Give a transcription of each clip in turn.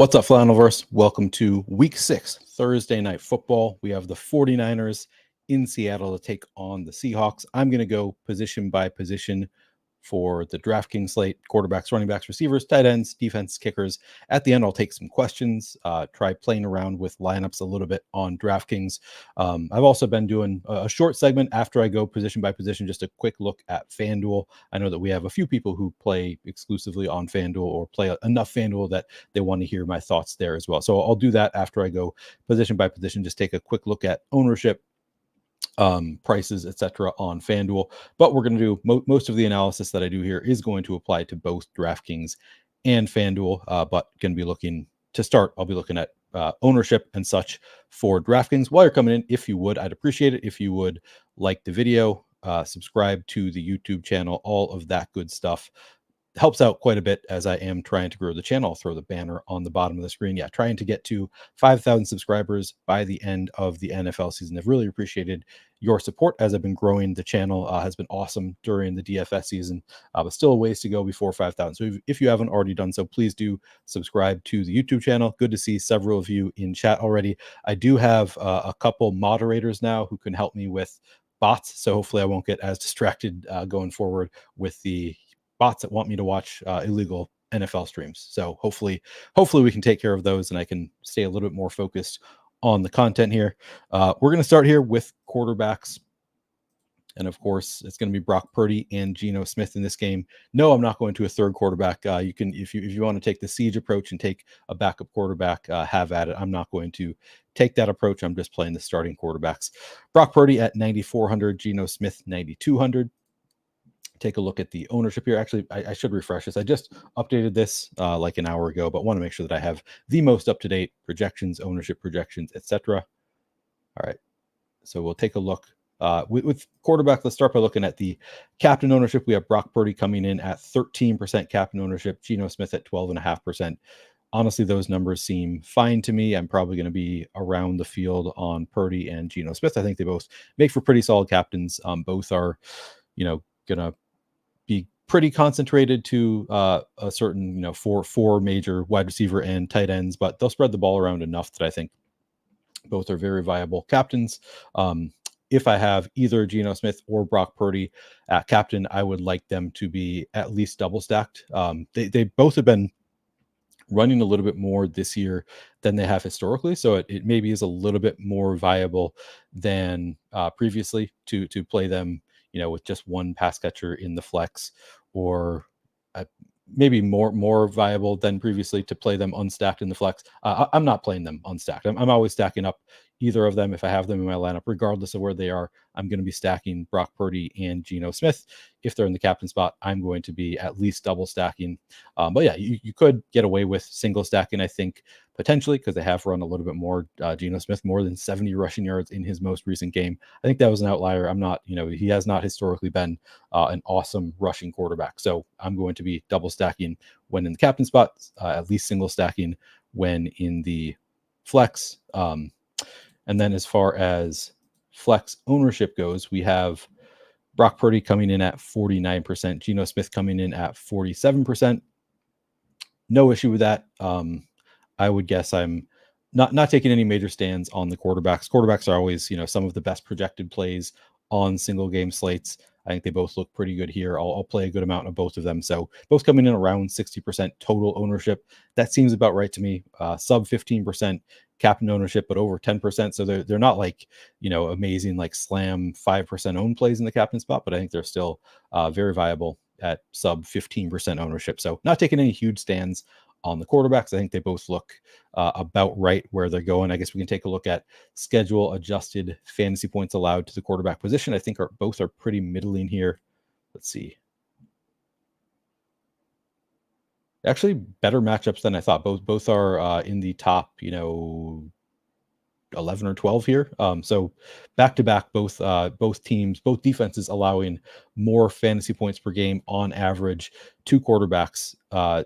What's up, Flannelverse? Welcome to Week 6, Thursday Night Football. We have the 49ers in Seattle to take on the Seahawks. I'm going to go position by position for the DraftKings slate: quarterbacks, running backs, receivers, tight ends, defense, kickers. At the end, I'll take some questions, try playing around with lineups a little bit on DraftKings. I've also been doing a short segment after I go position by position, just a quick look at FanDuel. I know that we have a few people who play exclusively on FanDuel or play enough FanDuel that they want to hear my thoughts there as well. So I'll do that after I go position by position, just take a quick look at ownership, prices, etc. on FanDuel. But we're going to do most of the analysis that I do here is going to apply to both DraftKings and FanDuel, but going to be looking to start. I'll be looking at ownership and such for DraftKings. While you're coming in, if you would, I'd appreciate it if you would like the video, subscribe to the YouTube channel, all of that good stuff. Helps out quite a bit as I am trying to grow the channel. I'll throw the banner on the bottom of the screen. Yeah, trying to get to 5,000 subscribers by the end of the NFL season. I've really appreciated your support as I've been growing the channel. Has been awesome during the DFS season, but still a ways to go before 5,000. So if you haven't already done so, please do subscribe to the YouTube channel. Good to see several of you in chat already. I do have a couple moderators now who can help me with bots, so hopefully I won't get as distracted going forward with the bots that want me to watch illegal NFL streams. So hopefully we can take care of those and I can stay a little bit more focused on the content here. We're going to start here with quarterbacks. And of course, it's going to be Brock Purdy and Geno Smith in this game. No, I'm not going to a third quarterback. You can, if you want to take the siege approach and take a backup quarterback, have at it. I'm not going to take that approach. I'm just playing the starting quarterbacks. Brock Purdy at 9,400, Geno Smith 9,200. Take a look at the ownership here. Actually, I should refresh this. I just updated this like an hour ago, but want to make sure that I have the most up-to-date projections, ownership projections, etc. All right, so we'll take a look with quarterback. Let's start by looking at the captain ownership. We have Brock Purdy coming in at 13% captain ownership, Geno Smith at 12.5%. Honestly, those numbers seem fine to me. I'm probably going to be around the field on Purdy and Geno Smith. I think they both make for pretty solid captains. Both are, going to be pretty concentrated to a certain, four major wide receiver and tight ends, but they'll spread the ball around enough that I think both are very viable captains. If I have either Geno Smith or Brock Purdy at captain, I would like them to be at least double stacked. They both have been running a little bit more this year than they have historically, so it maybe is a little bit more viable than previously to play them, with just one pass catcher in the flex, or maybe more viable than previously to play them unstacked in the flex. I'm not playing them unstacked. I'm always stacking up either of them if I have them in my lineup, regardless of where they are. I'm going to be stacking Brock Purdy and Geno Smith. If they're in the captain spot, I'm going to be at least double stacking. But yeah, you could get away with single stacking, I think, potentially, because they have run a little bit more. Geno Smith, more than 70 rushing yards in his most recent game. I think that was an outlier. I'm not, he has not historically been an awesome rushing quarterback. So I'm going to be double stacking when in the captain spot, at least single stacking when in the flex. And then as far as flex ownership goes, we have Brock Purdy coming in at 49%, Geno Smith coming in at 47%. No issue with that. I would guess I'm not taking any major stands on the quarterbacks. Quarterbacks are always, some of the best projected plays on single game slates. I think they both look pretty good here. I'll play a good amount of both of them. So both coming in around 60% total ownership. That seems about right to me. Sub 15% captain ownership, but over 10%. So they're not like, amazing, like slam 5% own plays in the captain spot, but I think they're still very viable at sub 15% ownership. So not taking any huge stands on the quarterbacks. I think they both look about right where they're going. I guess we can take a look at schedule adjusted fantasy points allowed to the quarterback position. I think both are pretty middling here. Let's see. Actually, better matchups than I thought. Both are in the top, 11 or 12 here. So back to back, both teams, both defenses allowing more fantasy points per game on average to quarterbacks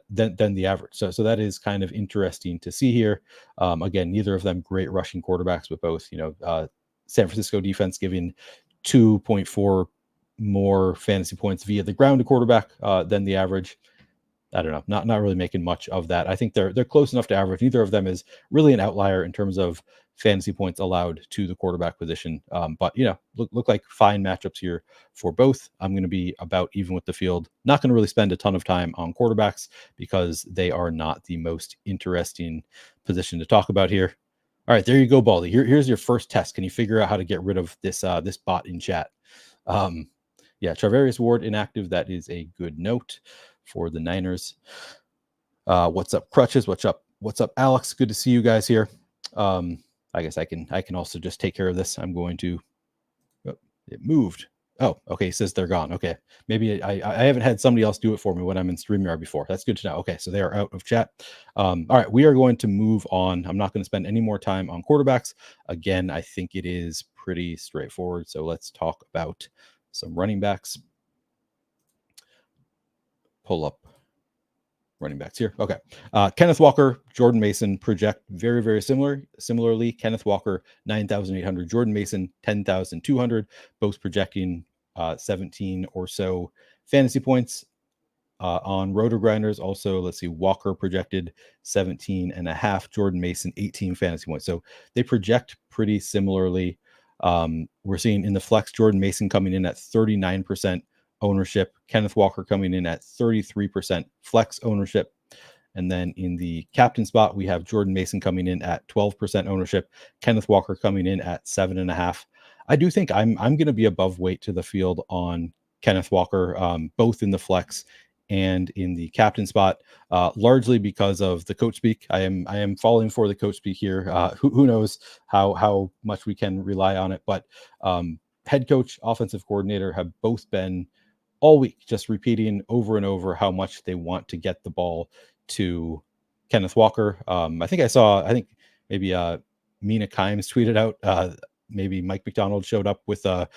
than the average. So that is kind of interesting to see here. Again, neither of them great rushing quarterbacks, but both, San Francisco defense giving 2.4 more fantasy points via the ground to quarterback than the average. I don't know, not really making much of that. I think they're close enough to average. Neither of them is really an outlier in terms of fantasy points allowed to the quarterback position. But look like fine matchups here for both. I'm going to be about even with the field. Not going to really spend a ton of time on quarterbacks because they are not the most interesting position to talk about here. All right, there you go, Baldy. Here's your first test. Can you figure out how to get rid of this this bot in chat? Yeah, Charvarius Ward inactive. That is a good note for the Niners. What's up, Crutches? What's up, Alex? Good to see you guys here. I guess I can also just take care of this. I'm going to. Oh, it moved. Oh, okay. It says they're gone. Okay, maybe I haven't had somebody else do it for me when I'm in StreamYard before. That's good to know. Okay, so they are out of chat. All right, we are going to move on. I'm not going to spend any more time on quarterbacks. Again, I think it is pretty straightforward. So let's talk about some running backs. Pull up running backs here. Okay. Kenneth Walker, Jordan Mason project very, very similarly. Kenneth Walker, 9,800. Jordan Mason, 10,200. Both projecting 17 or so fantasy points. On Roto Grinders, also, let's see, Walker projected 17.5. Jordan Mason, 18 fantasy points. So they project pretty similarly. We're seeing in the flex, Jordan Mason coming in at 39% ownership, Kenneth Walker coming in at 33% flex ownership. And then in the captain spot, we have Jordan Mason coming in at 12% ownership, Kenneth Walker coming in at 7.5. I do think I'm going to be above weight to the field on Kenneth Walker, both in the flex and in the captain spot, largely because of the coach speak. I am falling for the coach speak here. Who knows how much we can rely on it, but head coach, offensive coordinator have both been all week just repeating over and over how much they want to get the ball to Kenneth Walker. I think maybe Mina Kimes tweeted out maybe Mike McDonald showed up with a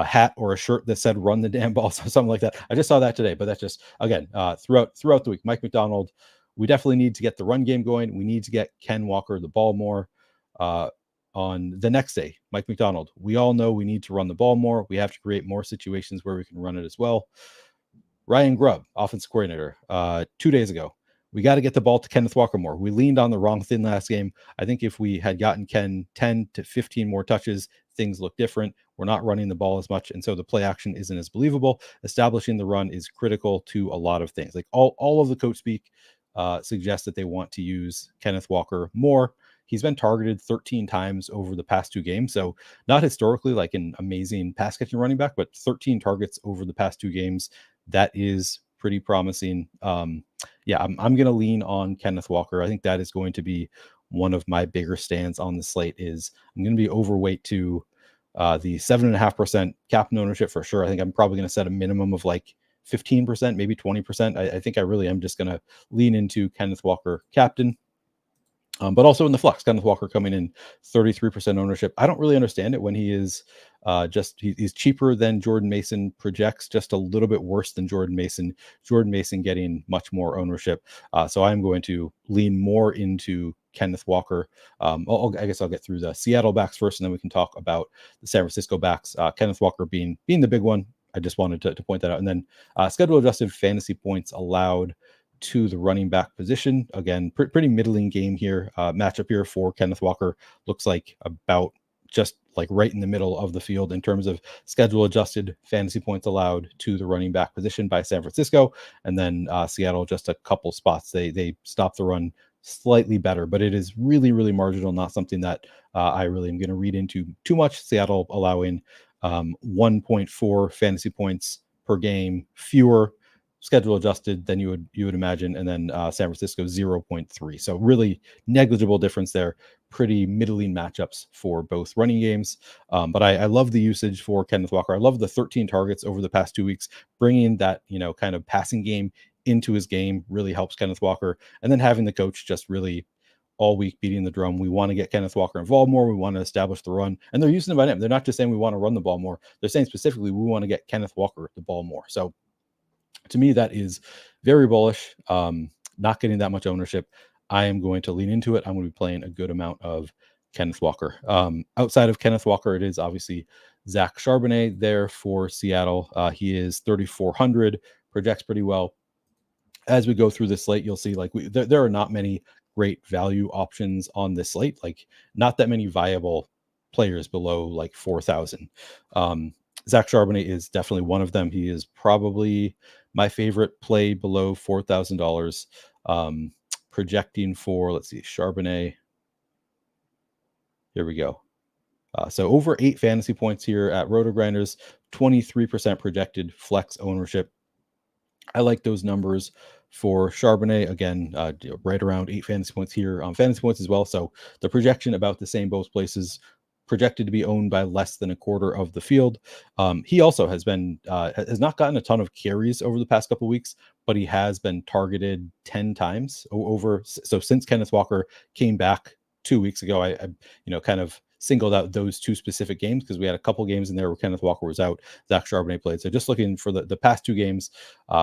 hat or a shirt that said "Run the damn ball," something like that. I just saw that today, but that's just again throughout the week. Mike McDonald, we definitely need to get the run game going. We need to get Ken Walker the ball more. On the next day, Mike McDonald, we all know we need to run the ball more. We have to create more situations where we can run it as well. Ryan Grubb, offensive coordinator, 2 days ago, we got to get the ball to Kenneth Walker more. We leaned on the wrong thing last game. I think if we had gotten Ken 10 to 15 more touches, things look different. We're not running the ball as much, and so the play action isn't as believable. Establishing the run is critical to a lot of things. Like all of the coach speak suggests that they want to use Kenneth Walker more. He's been targeted 13 times over the past 2 games. So not historically like an amazing pass catching running back, but 13 targets over the past 2 games. That is pretty promising. I'm going to lean on Kenneth Walker. I think that is going to be one of my bigger stands on the slate. Is I'm going to be overweight to the 7.5% captain ownership for sure. I think I'm probably going to set a minimum of like 15%, maybe 20%. I think I really am just going to lean into Kenneth Walker captain. But also in the flex, Kenneth Walker coming in 33% ownership. I don't really understand it when he is he's cheaper than Jordan Mason projects, just a little bit worse than Jordan Mason. Jordan Mason getting much more ownership. So I'm going to lean more into Kenneth Walker. I guess I'll get through the Seattle backs first, and then we can talk about the San Francisco backs. Kenneth Walker being the big one. I just wanted to point that out. And then schedule adjusted fantasy points allowed to the running back position. Again, pretty middling game here. Matchup here for Kenneth Walker looks like about just like right in the middle of the field in terms of schedule adjusted fantasy points allowed to the running back position by San Francisco. And then Seattle, just a couple spots. They stop the run slightly better, but it is really, really marginal. Not something that I really am going to read into too much. Seattle allowing 1.4 fantasy points per game fewer schedule adjusted than you would imagine, and then San Francisco 0.3. So really negligible difference there. Pretty middling matchups for both running games. But I love the usage for Kenneth Walker. I love the 13 targets over the past 2 weeks, bringing that kind of passing game into his game really helps Kenneth Walker. And then having the coach just really all week beating the drum. We want to get Kenneth Walker involved more. We want to establish the run, and they're using it by name. They're not just saying we want to run the ball more. They're saying specifically we want to get Kenneth Walker the ball more. So to me, that is very bullish. Not getting that much ownership. I am going to lean into it. I'm going to be playing a good amount of Kenneth Walker. Outside of Kenneth Walker, it is obviously Zach Charbonnet there for Seattle. He is 3,400, projects pretty well. as we go through the slate, you'll see like there are not many great value options on this slate, like not that many viable players below like 4,000. Zach Charbonnet is definitely one of them. He is probably my favorite play below $4,000. Projecting for, let's see, Charbonnet. Here we go. So over 8 fantasy points here at RotoGrinders, 23% projected flex ownership. I like those numbers for Charbonnet. Again, right around 8 fantasy points here on fantasy points as well. So the projection about the same both places, projected to be owned by less than a quarter of the field. He also has not gotten a ton of carries over the past couple of weeks, but he has been targeted 10 times over. So since Kenneth Walker came back 2 weeks ago, I kind of singled out those 2 specific games because we had a couple games in there where Kenneth Walker was out, Zach Charbonnet played. So just looking for the past 2 games,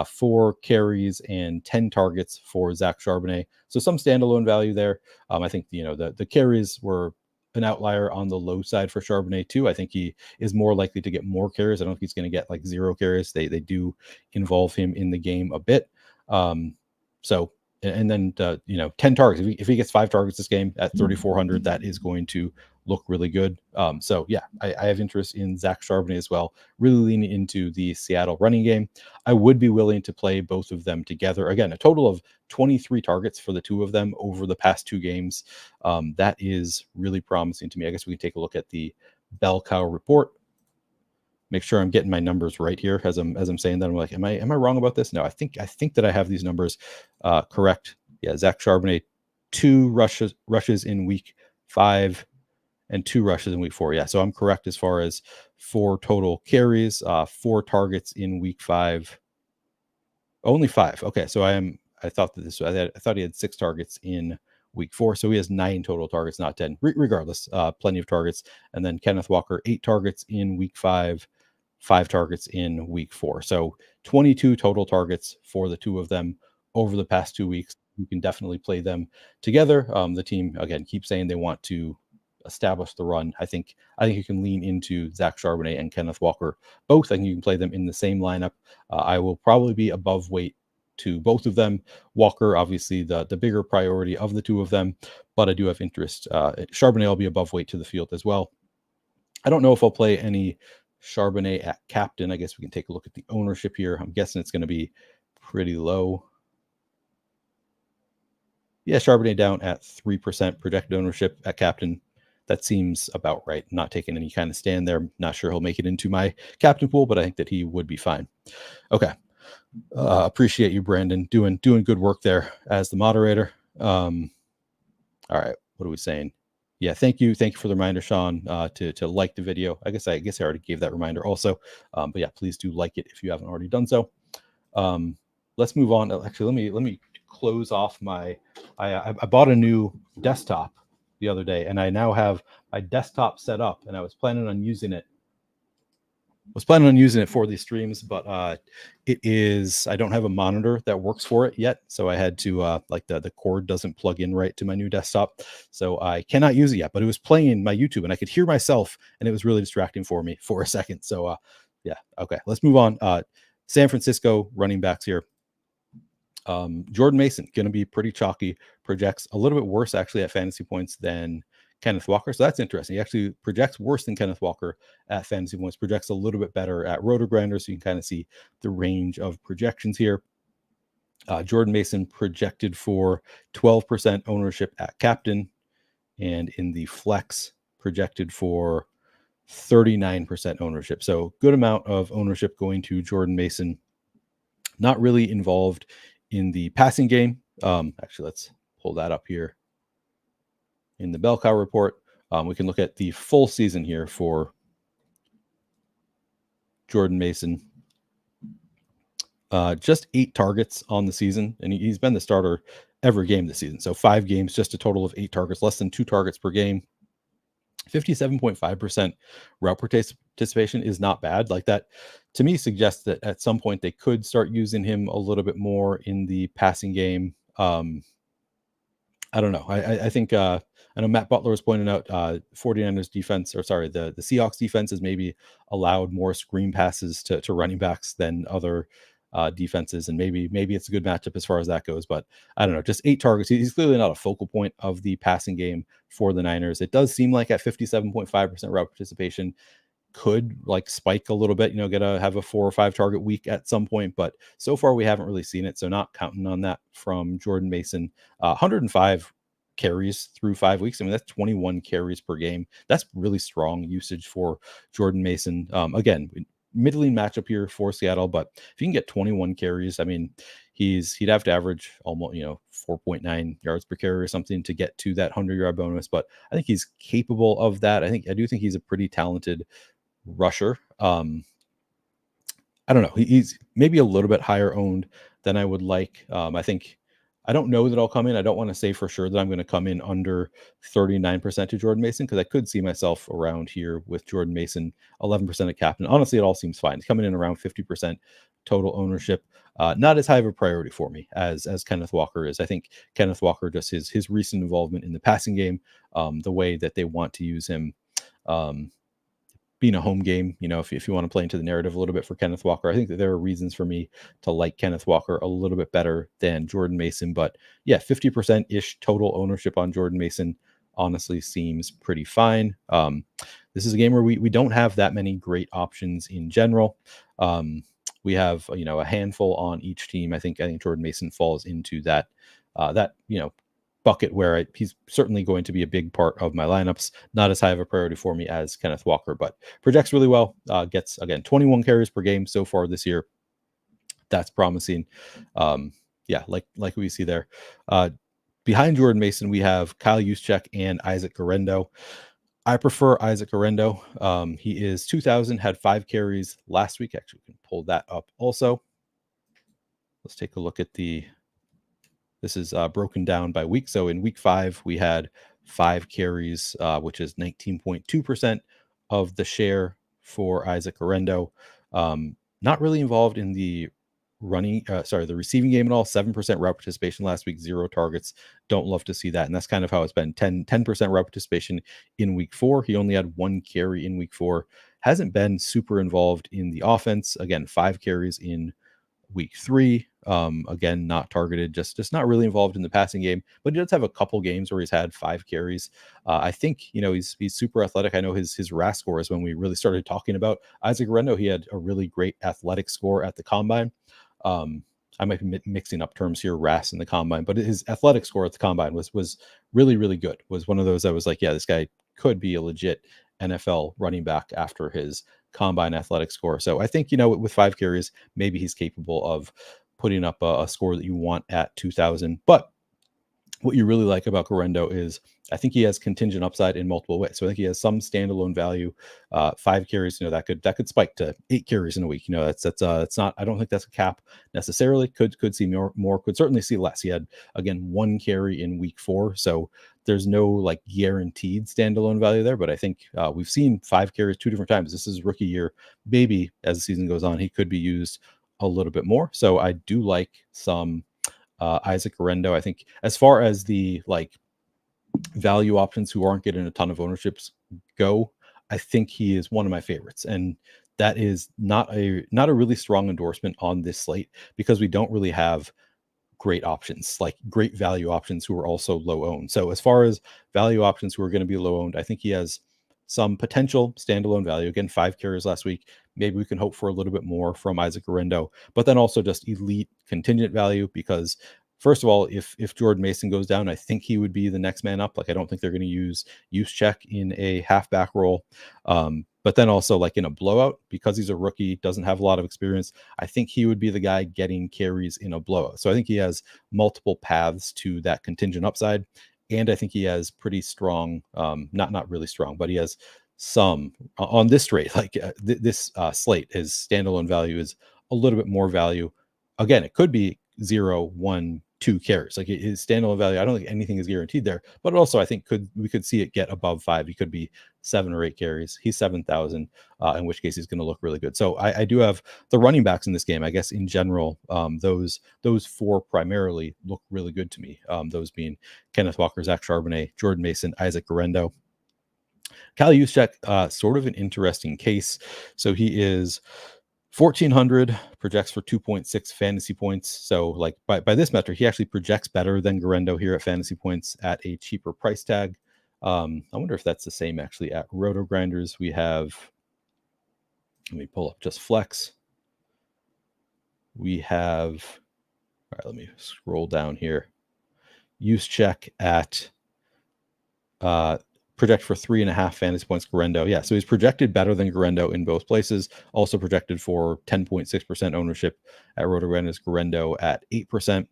4 carries and 10 targets for Zach Charbonnet. So some standalone value there. I think the carries were an outlier on the low side for Charbonnet too. I think he is more likely to get more carries. I don't think he's going to get like 0 carries. They do involve him in the game a bit. So and then 10 targets. If he gets 5 targets this game at 3,400, that is going to look really good. So yeah, I have interest in Zach Charbonnet as well, really leaning into the Seattle running game. I would be willing to play both of them together. Again, a total of 23 targets for the 2 of them over the past 2 games. That is really promising to me. I guess we can take a look at the bell cow report. Make sure I'm getting my numbers right here as I'm saying that. I'm like, am I wrong about this? No, I think that I have these numbers correct. Yeah, Zach Charbonnet, 2 rushes in week 5 and 2 rushes in week 4. Yeah, so I'm correct as far as 4 total carries, 4 targets in week 5. Only 5. Okay, so I thought he had 6 targets in week 4, so he has 9 total targets, not 10. Regardless, plenty of targets. And then Kenneth Walker, 8 targets in week 5, 5 targets in week 4. So 22 total targets for the 2 of them over the past 2 weeks. You can definitely play them together. The team again keeps saying they want to establish the run. I think you can lean into Zach Charbonnet and Kenneth Walker both. I think you can play them in the same lineup. I will probably be above weight to both of them. Walker, obviously the bigger priority of the 2 of them, but I do have interest. Charbonnet will be above weight to the field as well. I don't know if I'll play any Charbonnet at captain. I guess we can take a look at the ownership here. I'm guessing it's going to be pretty low. Yeah, Charbonnet down at 3% projected ownership at captain. That seems about right. Not taking any kind of stand there. Not sure he'll make it into my captain pool, but I think that he would be fine. Okay. Appreciate you, Brandon, doing good work there as the moderator. All right. What are we saying? Yeah, thank you for the reminder, Sean, to like the video. I guess I already gave that reminder also. But yeah, please do like it if you haven't already done so. Let's move on. Actually, let me close off my. I bought a new desktop the other day, and I now have my desktop set up, and I was planning on using it for these streams, but I don't have a monitor that works for it yet, so I had to the cord doesn't plug in right to my new desktop, so I cannot use it yet. But it was playing my YouTube, and I could hear myself, and it was really distracting for me for a second. So yeah, okay, let's move on. San Francisco running backs here. Jordan Mason going to be pretty chalky. Projects a little bit worse actually at fantasy points than Kenneth Walker, so that's interesting. He actually projects worse than Kenneth Walker at fantasy points. Projects a little bit better at RotoGrinders, so you can kind of see the range of projections here. Jordan Mason projected for 12% ownership at captain, and in the flex projected for 39% ownership. So good amount of ownership going to Jordan Mason. Not really involved in the passing game. Actually, let's pull that up here in the bell cow report. We can look at the full season here for Jordan Mason. Just 8 targets on the season, and he's been the starter every game this season. So 5 games, just a total of 8 targets, less than 2 targets per game. 57.5% route participation is not bad. Like that, to me, suggests that at some point they could start using him a little bit more in the passing game. I don't know. I think I know Matt Butler was pointing out 49ers defense, or sorry, the Seahawks defense has maybe allowed more screen passes to running backs than other defenses, and maybe it's a good matchup as far as that goes. But I don't know, just 8 targets. He's clearly not a focal point of the passing game for the Niners. It does seem like at 57.5% route participation could like spike a little bit, have a 4 or 5 target week at some point, but so far we haven't really seen it. So not counting on that from Jordan Mason. 105 carries through 5 weeks. I mean, that's 21 carries per game. That's really strong usage for Jordan Mason. Again, middling matchup here for Seattle, but if you can get 21 carries, I mean, he'd have to average almost 4.9 yards per carry or something to get to that 100-yard bonus. But I think he's capable of that. I do think he's a pretty talented rusher. I don't know. He's maybe a little bit higher owned than I would like. I don't know that I'll come in. I don't want to say for sure that I'm going to come in under 39% to Jordan Mason, because I could see myself around here with Jordan Mason, 11% of captain. Honestly, it all seems fine. He's coming in around 50% total ownership. Not as high of a priority for me as Kenneth Walker is. I think Kenneth Walker, just his recent involvement in the passing game, the way that they want to use him, being a home game, if you want to play into the narrative a little bit for Kenneth Walker, I think that there are reasons for me to like Kenneth Walker a little bit better than Jordan Mason. But yeah, 50%-ish total ownership on Jordan Mason honestly seems pretty fine. This is a game where we don't have that many great options in general. We have, a handful on each team. I think Jordan Mason falls into that bucket where he's certainly going to be a big part of my lineups. Not as high of a priority for me as Kenneth Walker, but projects really well. Gets, again, 21 carries per game so far this year. That's promising. Like we see there. Behind Jordan Mason, we have Kyle Juszczyk and Isaac Guerendo. I prefer Isaac Guerendo. He is 2,000, had 5 carries last week. Actually, we can pull that up also. Let's take a look at this is broken down by week. So in week 5, we had 5 carries, which is 19.2% of the share for Isaac Guerendo. Not really involved in the receiving game at all. 7% route participation last week, 0 targets. Don't love to see that. And that's kind of how it's been. 10% route participation in week 4. He only had 1 carry in week 4. Hasn't been super involved in the offense. Again, 5 carries in week 3. Again, not targeted, just not really involved in the passing game, but he does have a couple games where he's had 5 carries. I think, he's super athletic. I know his RAS scores, when we really started talking about Isaac Guerendo, he had a really great athletic score at the combine. I might be mixing up terms here, RAS and the combine, but his athletic score at the combine was really, really good. Was one of those I was like, yeah, this guy could be a legit NFL running back after his combine athletic score. So I think, with 5 carries, maybe he's capable of putting up a score that you want at 2,000. But what you really like about Guerendo is I think he has contingent upside in multiple ways. So I think he has some standalone value. 5 carries, that could spike to 8 carries in a week. That's not. I don't think that's a cap necessarily. Could see more. Could certainly see less. He had, again, 1 carry in week 4. So there's no like guaranteed standalone value there. But I think we've seen 5 carries 2 different times. This is rookie year. Maybe as the season goes on, he could be used a little bit more. So I do like some Isaac Guerendo. I think as far as the like value options who aren't getting a ton of ownerships go, I think he is one of my favorites. And that is not a really strong endorsement on this slate, because we don't really have great options, like great value options who are also low owned. So as far as value options who are going to be low owned, I think he has some potential standalone value. Again, 5 carries last week. Maybe we can hope for a little bit more from Isaac Guerendo, but then also just elite contingent value, because first of all, if Jordan Mason goes down, I think he would be the next man up. Like, I don't think they're going to use Juszczyk in a halfback role. But then also, like, in a blowout, because he's a rookie, doesn't have a lot of experience, I think he would be the guy getting carries in a blowout. So I think he has multiple paths to that contingent upside. And I think he has pretty strong, not really strong, but he has some on this straight, like this slate, his standalone value is a little bit more value. Again, it could be 0, 1, 2 carries. Like, his standalone value, I don't think anything is guaranteed there, but also I think we could see it get above 5. He could be 7 or 8 carries. He's 7,000, in which case he's going to look really good. So I do have the running backs in this game. I guess in general, those 4 primarily look really good to me. Those being Kenneth Walker, Zach Charbonnet, Jordan Mason, Isaac Guerendo. Kyle Juszczyk, sort of an interesting case. So he is 1,400 projects for 2.6 fantasy points. So like by this metric, he actually projects better than Garendo here at fantasy points at a cheaper price tag. I wonder if that's the same actually at Roto Grinders. We have, let me pull up just Flex. We have, all right, let me scroll down here. Use check at project for 3.5 fantasy points Garendo. Yeah, so he's projected better than Garendo in both places. Also projected for 10.6% ownership at RotoGrinders, is Garendo at 8%.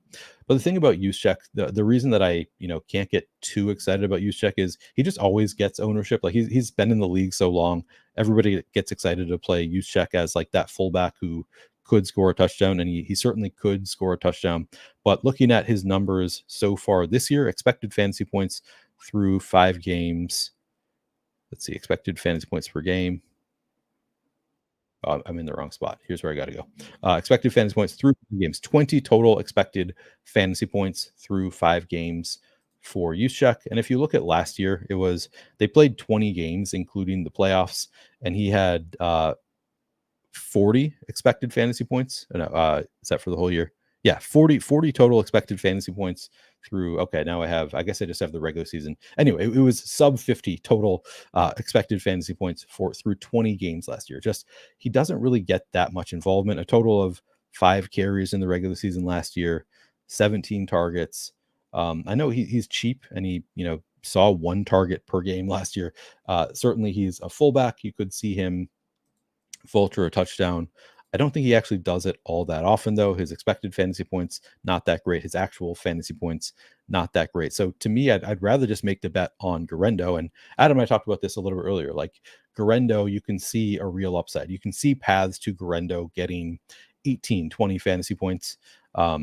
But the thing about UseCheck, the reason that I can't get too excited about UseCheck is he just always gets ownership. Like he's been in the league so long, everybody gets excited to play UseCheck as like that fullback who could score a touchdown, and he certainly could score a touchdown. But looking at his numbers so far this year, expected fantasy points through 5 games. Let's see, expected fantasy points per game. I'm in the wrong spot. Here's where I got to go. Expected fantasy points through 5 games. 20 total expected fantasy points through 5 games for UseCheck. And if you look at last year, they played 20 games, including the playoffs, and he had 40 expected fantasy points. Is that for the whole year? Yeah, 40 total expected fantasy points through. Okay, now I guess I just have the regular season. Anyway, it was sub 50 total expected fantasy points through 20 games last year. Just he doesn't really get that much involvement. A total of 5 carries in the regular season last year, 17 targets. I know he's cheap, and he saw 1 target per game last year. Certainly he's a fullback. You could see him vulture a touchdown. I don't think he actually does it all that often, though. His expected fantasy points, not that great. His actual fantasy points, not that great. So to me, I'd rather just make the bet on Garendo. And Adam and I talked about this a little bit earlier. Like Garendo, you can see a real upside. You can see paths to Garendo getting 18, 20 fantasy points. I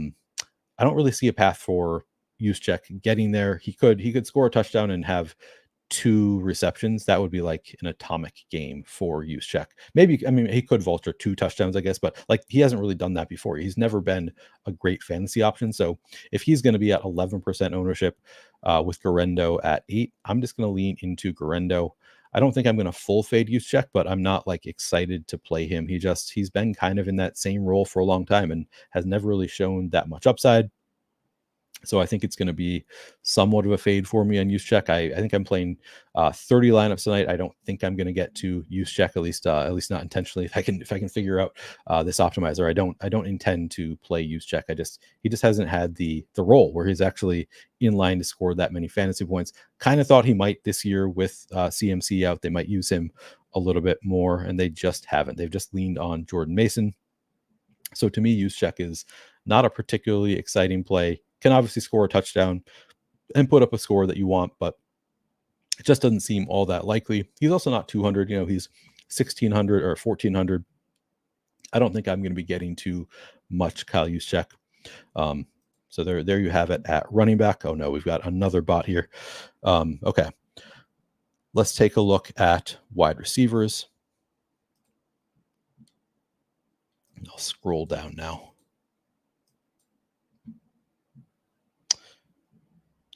don't really see a path for UseCheck getting there. He could score a touchdown and have 2 receptions. That would be like an atomic game for UseCheck. Maybe, I mean, he could vulture 2 touchdowns, I guess, but like he hasn't really done that before. He's never been a great fantasy option. So if he's going to be at 11% ownership with Garendo at 8, I'm just going to lean into Garendo. I don't think I'm going to full fade UseCheck, but I'm not like excited to play him. He's been kind of in that same role for a long time and has never really shown that much upside. So I think it's going to be somewhat of a fade for me on UseCheck. I think I'm playing 30 lineups tonight. I don't think I'm going to get to UseCheck, at least not intentionally. If I can figure out this optimizer, I don't intend to play UseCheck. He just hasn't had the role where he's actually in line to score that many fantasy points. Kind of thought he might this year with CMC out. They might use him a little bit more, and they just haven't. They've just leaned on Jordan Mason. So to me, UseCheck is not a particularly exciting play. Can obviously score a touchdown and put up a score that you want, but it just doesn't seem all that likely. He's also not 200. He's 1,600 or 1,400. I don't think I'm going to be getting too much Kyle Juszczyk. So there you have it at running back. Oh no, we've got another bot here. Okay, let's take a look at wide receivers. I'll scroll down now.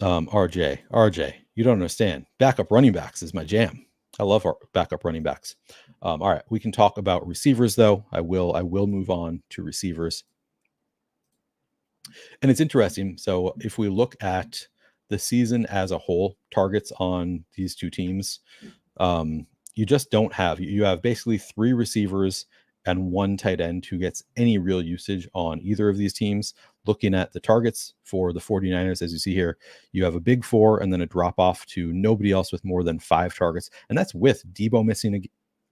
RJ, you don't understand. Backup running backs is my jam. I love our backup running backs. All right, we can talk about receivers though. I will move on to receivers. And it's interesting. So if we look at the season as a whole, targets on these 2 teams, you just don't have. You have basically 3 receivers and 1 tight end who gets any real usage on either of these teams. Looking at the targets for the 49ers, as you see here, you have a big 4 and then a drop off to nobody else with more than 5 targets. And that's with Debo missing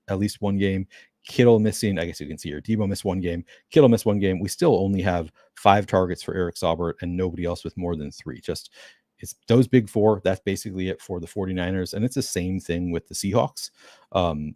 at least 1 game, Kittle missing, I guess you can see here, Debo missed 1 game, Kittle missed 1 game. We still only have 5 targets for Eric Saubert and nobody else with more than 3. It's those big 4. That's basically it for the 49ers. And it's the same thing with the Seahawks.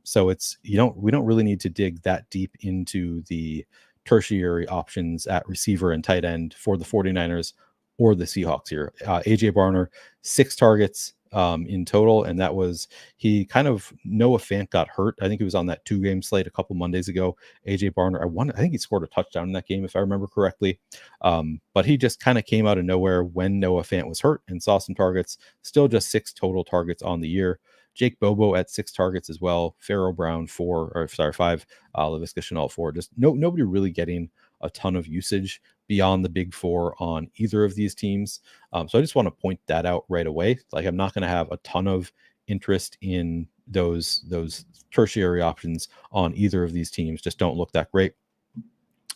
So we don't really need to dig that deep into the tertiary options at receiver and tight end for the 49ers or the Seahawks here. AJ Barner, 6 targets in total. And that was, Noah Fant got hurt. I think he was on that 2-game slate a couple Mondays ago. AJ Barner, I think he scored a touchdown in that game, if I remember correctly. But he just kind of came out of nowhere when Noah Fant was hurt and saw some targets. Still just 6 total targets on the year. Jake Bobo at 6 targets as well. Pharaoh Brown 5. Laviska Shenault 4. Just nobody really getting a ton of usage beyond the big four on either of these teams. So I just want to point that out right away. Like, I'm not going to have a ton of interest in those tertiary options on either of these teams. Just don't look that great.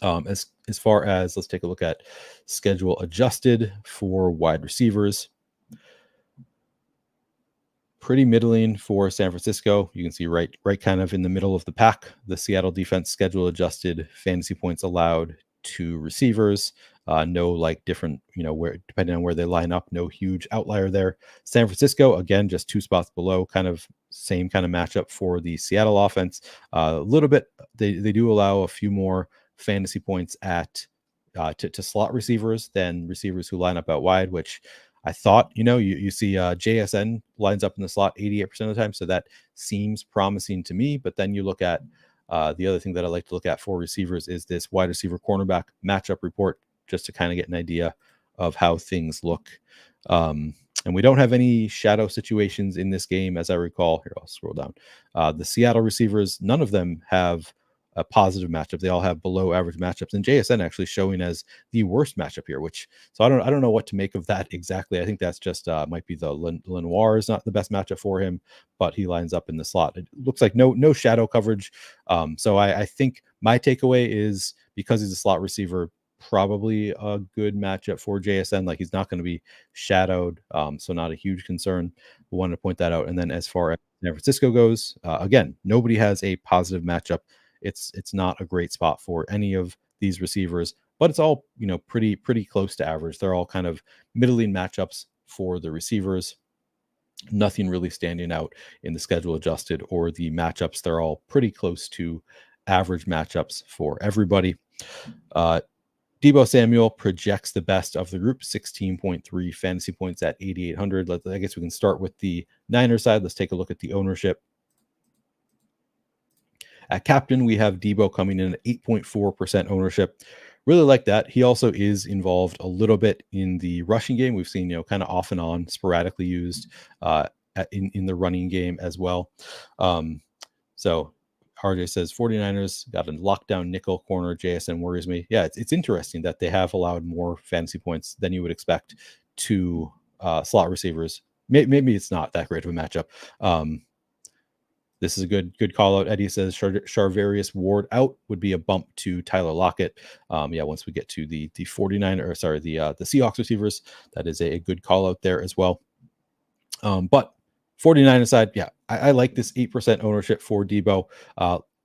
As far as, let's take a look at schedule adjusted for wide receivers. Pretty middling for San Francisco. You can see right kind of in the middle of the pack. The Seattle defense schedule adjusted fantasy points allowed to receivers. No like different, where depending on where they line up, no huge outlier there. San Francisco, again, just 2 spots below, kind of same kind of matchup for the Seattle offense. A little bit, they do allow a few more fantasy points at to slot receivers than receivers who line up out wide, which I thought, you see JSN lines up in the slot 88% of the time. So that seems promising to me. But then you look at the other thing that I like to look at for receivers is this wide receiver cornerback matchup report, just to kind of get an idea of how things look. And we don't have any shadow situations in this game, as I recall. Here, I'll scroll down. The Seattle receivers, none of them have a positive matchup. They all have below average matchups, and JSN actually showing as the worst matchup here, so I don't know what to make of that exactly. I think that's just might be the Lenoir is not the best matchup for him, but he lines up in the slot. It looks like no shadow coverage. So I think my takeaway is, because he's a slot receiver, probably a good matchup for JSN. Like, he's not going to be shadowed, so not a huge concern. I wanted to point that out. And then as far as San Francisco goes, again, nobody has a positive matchup. It's not a great spot for any of these receivers, but it's all, pretty close to average. They're all kind of middling matchups for the receivers. Nothing really standing out in the schedule adjusted or the matchups. They're all pretty close to average matchups for everybody. Deebo Samuel projects the best of the group, 16.3 fantasy points at 8,800. I guess we can start with the Niners side. Let's take a look at the ownership. At captain, we have Deebo coming in at 8.4% ownership. Really like that. He also is involved a little bit in the rushing game. We've seen, kind of off and on, sporadically used in the running game as well. So RJ says 49ers got a lockdown nickel corner. JSN worries me. Yeah, it's interesting that they have allowed more fantasy points than you would expect to slot receivers. Maybe it's not that great of a matchup. This is a good call out. Eddie says Charvarius Ward out would be a bump to Tyler Lockett. Once we get to the the Seahawks receivers, that is a good call out there as well. But 49ers side, I like this 8% ownership for Deebo.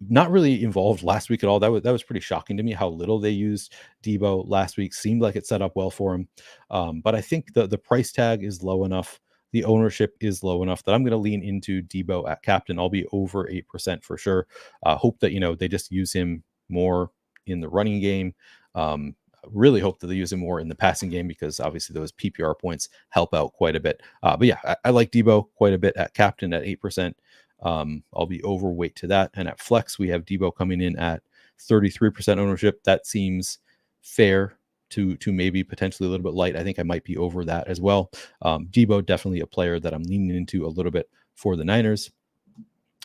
Not really involved last week at all. That was pretty shocking to me how little they used Deebo last week. Seemed like it set up well for him. But I think the price tag is low enough. The ownership is low enough that I'm going to lean into Deebo at captain. I'll be over 8% for sure. Hope that, they just use him more in the running game. Really hope that they use him more in the passing game, because obviously those PPR points help out quite a bit. I like Deebo quite a bit at captain at 8%. I'll be overweight to that. And at flex, we have Deebo coming in at 33% ownership. That seems fair to maybe potentially a little bit light. I think I might be over that as well. Deebo, definitely a player that I'm leaning into a little bit for the Niners.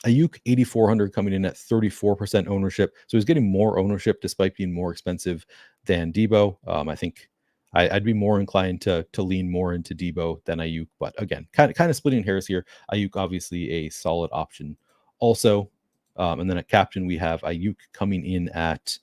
Ayuk, 8,400 coming in at 34% ownership. So he's getting more ownership despite being more expensive than Deebo. I think I'd be more inclined to lean more into Deebo than Ayuk. But again, kind of splitting hairs here. Ayuk, obviously a solid option also. And then at captain, we have Ayuk coming in at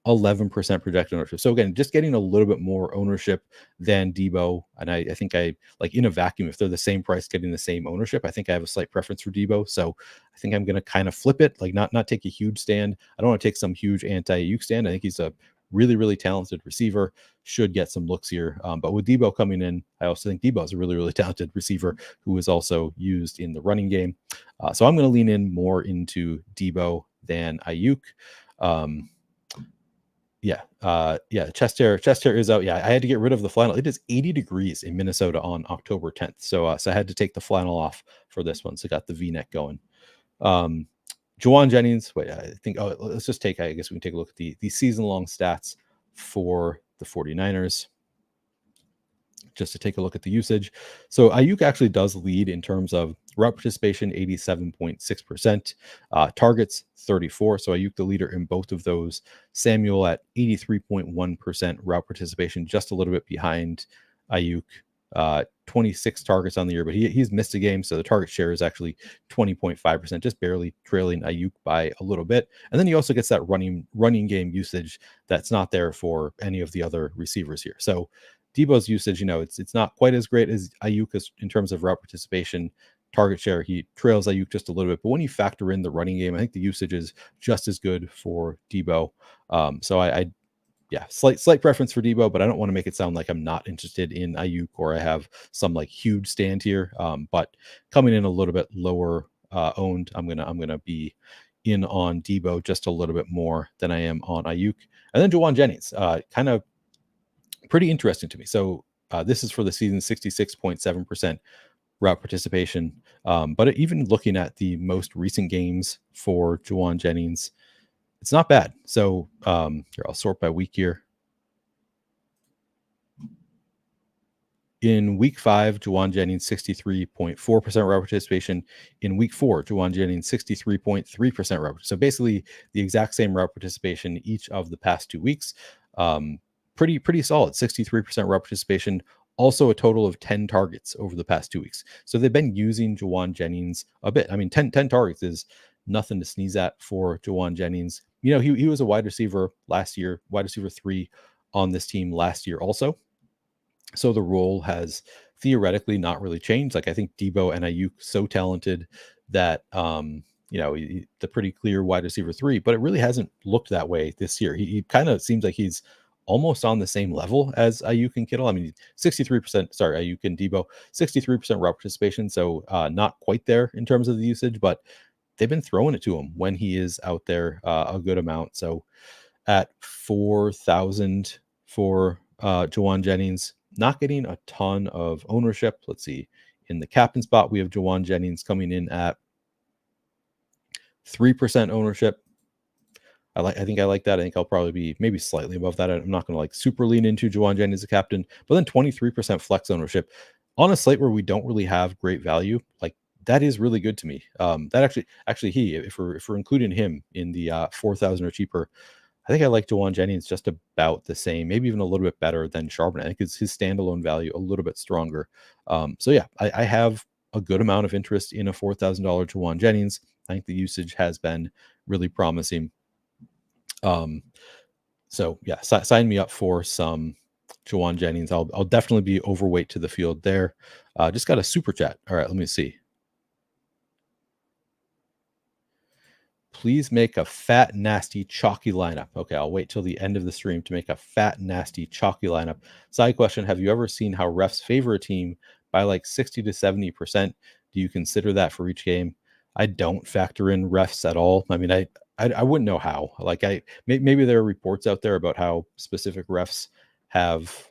11% projected ownership. So again, just getting a little bit more ownership than Deebo. And I think I like, in a vacuum, if they're the same price, getting the same ownership, I think I have a slight preference for Deebo. So I think I'm going to kind of flip it, like not take a huge stand. I don't want to take some huge anti-Ayuk stand. I think he's a really, really talented receiver, should get some looks here. But with Deebo coming in, I also think Deebo is a really, really talented receiver who is also used in the running game. So I'm going to lean in more into Deebo than Ayuk. Chest hair is out. I had to get rid of the flannel. It is 80 degrees in Minnesota on October 10th. So I had to take the flannel off for this one. So got the V-neck going. Juwan Jennings. Let's just I guess we can take a look at the season-long stats for the 49ers. just to take a look at the usage. So Ayuk actually does lead in terms of route participation, 87.6%, targets 34. So Ayuk the leader in both of those. Samuel at 83.1% route participation, just a little bit behind Ayuk. 26 targets on the year, but he's missed a game, so the target share is actually 20.5%, just barely trailing Ayuk by a little bit. And then he also gets that running game usage that's not there for any of the other receivers here. So Debo's usage, it's not quite as great as Ayuk in terms of route participation, target share. He trails Ayuk just a little bit, but when you factor in the running game, I think the usage is just as good for Debo. So slight preference for Debo, but I don't want to make it sound like I'm not interested in Ayuk or I have some like huge stand here. But coming in a little bit lower owned, I'm gonna be in on Debo just a little bit more than I am on Ayuk. And then Juwan Jennings, kind of pretty interesting to me. So this is for the season, 66.7% route participation. But even looking at the most recent games for Juwan Jennings, it's not bad. So here, I'll sort by week here. In week 5, Juwan Jennings, 63.4% route participation. In week 4, Juwan Jennings, 63.3% route. So basically the exact same route participation each of the past 2 weeks. Pretty solid, 63% route participation. Also a total of 10 targets over the past 2 weeks. So they've been using Juwan Jennings a bit. I mean, 10 targets is nothing to sneeze at for Juwan Jennings. He was a wide receiver last year, wide receiver 3 on this team last year also. So the role has theoretically not really changed. Like I think Debo and Ayuk so talented that the pretty clear wide receiver 3, but it really hasn't looked that way this year. He kind of seems like he's almost on the same level as Ayuk and Kittle. I mean, 63%, sorry, Ayuk and Debo, 63% route participation. So not quite there in terms of the usage, but they've been throwing it to him when he is out there a good amount. So at 4,000 for Juwan Jennings, not getting a ton of ownership. Let's see. In the captain spot, we have Juwan Jennings coming in at 3% ownership. I think I like that. I think I'll probably be maybe slightly above that. I'm not going to like super lean into Juwan Jennings as a captain, but then 23% flex ownership on a slate where we don't really have great value. Like that is really good to me. That actually if we're including him in the 4,000 or cheaper, I think I like Juwan Jennings just about the same, maybe even a little bit better than Charbonnet. I think it's his standalone value a little bit stronger. So yeah, I have a good amount of interest in a $4,000 Juwan Jennings. I think the usage has been really promising. So yeah, sign me up for some Juwan Jennings. I'll definitely be overweight to the field there. Just got a super chat. All right, let me see. Please make a fat, nasty, chalky lineup. Okay, I'll wait till the end of the stream to make a fat, nasty, chalky lineup. Side question, have you ever seen how refs favor a team by like 60 to 70%? Do you consider that for each game? I don't factor in refs at all. I mean, I wouldn't know how. Like maybe there are reports out there about how specific refs have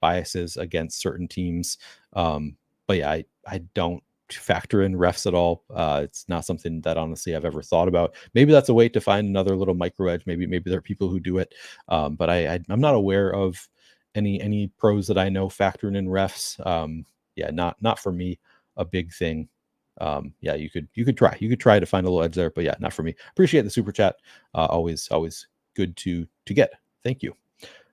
biases against certain teams. But yeah, I don't factor in refs at all. It's not something that honestly I've ever thought about. Maybe that's a way to find another little micro edge. Maybe there are people who do it. But I'm not aware of any pros that I know factoring in refs. Yeah, not for me a big thing. Yeah, you could try to find a little edge there, but yeah, not for me. Appreciate the super chat. Always good to get. Thank you.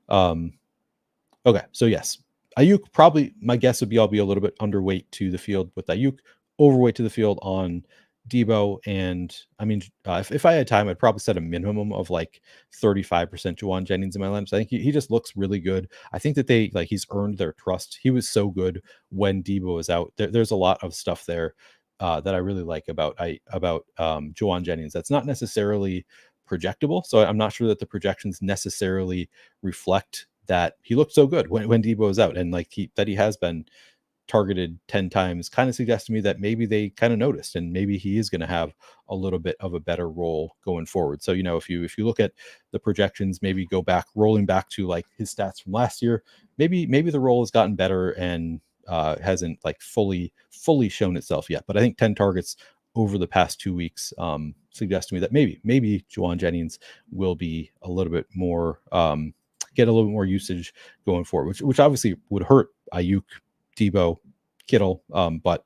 Okay, so yes, Ayuk, probably my guess would be I'll be a little bit underweight to the field with Ayuk, overweight to the field on Debo. And I mean, if I had time, I'd probably set a minimum of like 35% Juwan Jennings in my lineup. So I think he just looks really good. I think that he's earned their trust. He was so good when Debo was out. There's a lot of stuff there that I really like about Juwan Jennings. That's not necessarily projectable. So I'm not sure that the projections necessarily reflect that he looked so good when Debo was out, and like he has been targeted 10 times kind of suggests to me that maybe they kind of noticed, and maybe he is going to have a little bit of a better role going forward. So, if you look at the projections, maybe rolling back to like his stats from last year, maybe the role has gotten better and hasn't like fully shown itself yet. But I think 10 targets over the past 2 weeks suggests to me that maybe Juwan Jennings will be a little bit more get a little bit more usage going forward, which obviously would hurt Ayuk, Debo, Kittle, but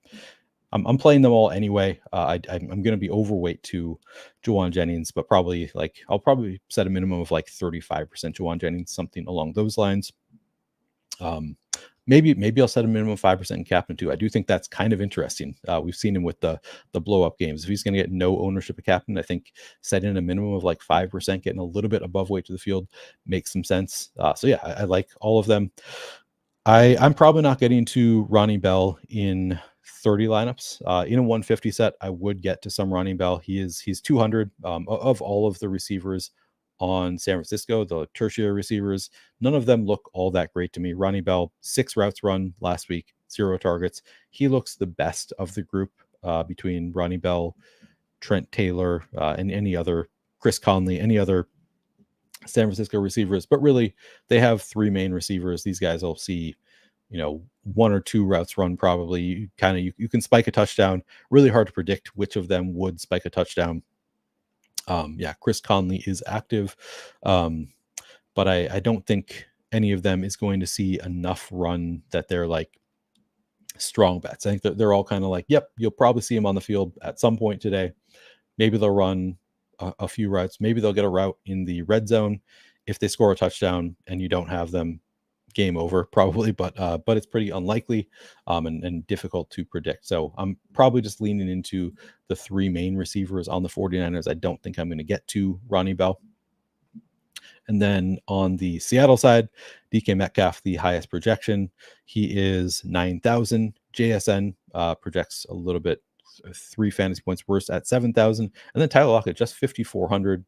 I'm playing them all anyway. I'm going to be overweight to Juwan Jennings, but probably I'll probably set a minimum of 35% Juwan Jennings, something along those lines. Maybe I'll set a minimum of 5% in captain too. I do think that's kind of interesting. We've seen him with the blow up games. If he's going to get no ownership of captain, I think setting a minimum of 5%, getting a little bit above weight to the field makes some sense. So yeah, I like all of them. I'm probably not getting to Ronnie Bell in 30 lineups. In a 150 set, I would get to some Ronnie Bell. He's 200 of all of the receivers on San Francisco, the tertiary receivers. None of them look all that great to me. Ronnie Bell, 6 routes run last week, 0 targets. He looks the best of the group between Ronnie Bell, Trent Taylor, and any other, Chris Conley, any other San Francisco receivers. But really, they have 3 main receivers. These guys will see 1 or 2 routes run probably. You can spike a touchdown. Really hard to predict which of them would spike a touchdown. Chris Conley is active, but I don't think any of them is going to see enough run that they're strong bets. I think that they're all kind of yep, you'll probably see him on the field at some point today. Maybe they'll run a few routes. Maybe they'll get a route in the red zone. If they score a touchdown and you don't have them, game over probably, but it's pretty unlikely and difficult to predict. So I'm probably just leaning into the 3 main receivers on the 49ers. I don't think I'm going to get to Ronnie Bell. And then on the Seattle side, DK Metcalf, the highest projection. He is 9,000. JSN projects a little bit, 3 fantasy points worse at 7,000. And then Tyler Lockett, just 5,400,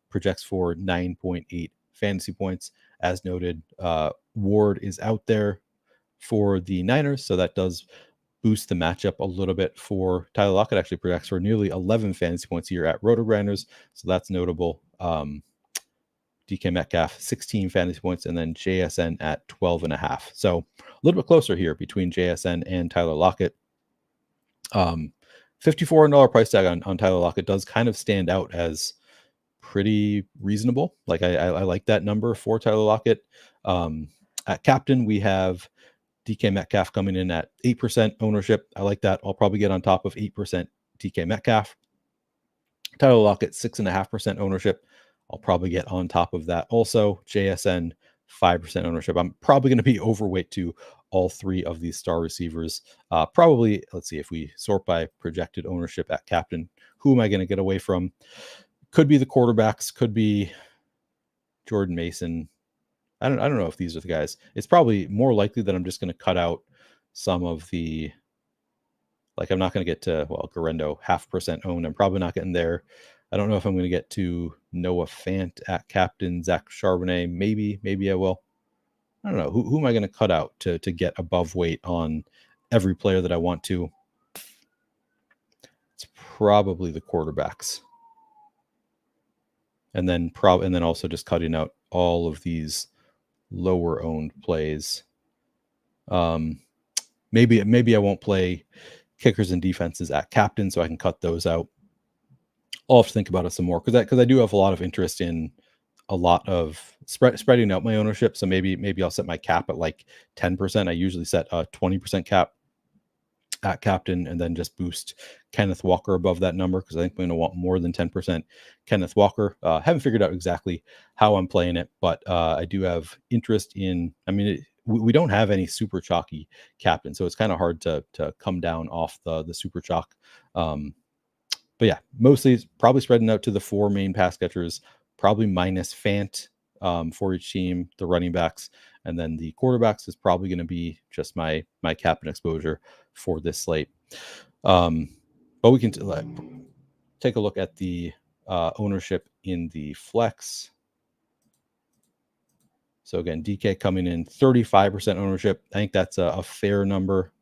projects for 9.8 fantasy points. As noted, Ward is out there for the Niners, so that does boost the matchup a little bit for Tyler Lockett. Actually projects for nearly 11 fantasy points here at Roto-Grinders, so that's notable. DK Metcalf, 16 fantasy points, and then JSN at 12.5. So a little bit closer here between JSN and Tyler Lockett. $5,400 price tag on Tyler Lockett does kind of stand out as pretty reasonable. I like that number for Tyler Lockett. At captain, we have DK Metcalf coming in at 8% ownership. I like that. I'll probably get on top of 8% DK Metcalf. Tyler Lockett, 6.5% ownership. I'll probably get on top of that also. JSN, 5% ownership. I'm probably going to be overweight to all 3 of these star receivers. Probably, let's see, if we sort by projected ownership at captain, who am I going to get away from? Could be the quarterbacks, could be Jordan Mason. I don't know if these are the guys. It's probably more likely that I'm just going to cut out some of the, I'm not going to get to, Garendo, 0.5% owned. I'm probably not getting there. I don't know if I'm going to get to Noah Fant at captain, Zach Charbonnet. Maybe I will. I don't know. Who am I going to cut out to get above weight on every player that I want to? It's probably the quarterbacks. And then also just cutting out all of these lower owned plays. Maybe I won't play kickers and defenses at captain, so I can cut those out. I'll have to think about it some more because I do have a lot of interest in a lot of spreading out my ownership. So maybe I'll set my cap at 10%. I usually set a 20% cap at captain and then just boost Kenneth Walker above that number because I think I'm going to want more than 10% Kenneth Walker. Haven't figured out exactly how I'm playing it, but I do have interest in, we don't have any super chalky captain, so it's kind of hard to come down off the super chalk. But yeah, mostly probably spreading out to the 4 main pass catchers, probably minus Fant for each team, the running backs, and then the quarterbacks is probably going to be just my captain exposure for this slate. But we can take a look at the ownership in the flex. So again, DK coming in 35% ownership. I think that's a fair number.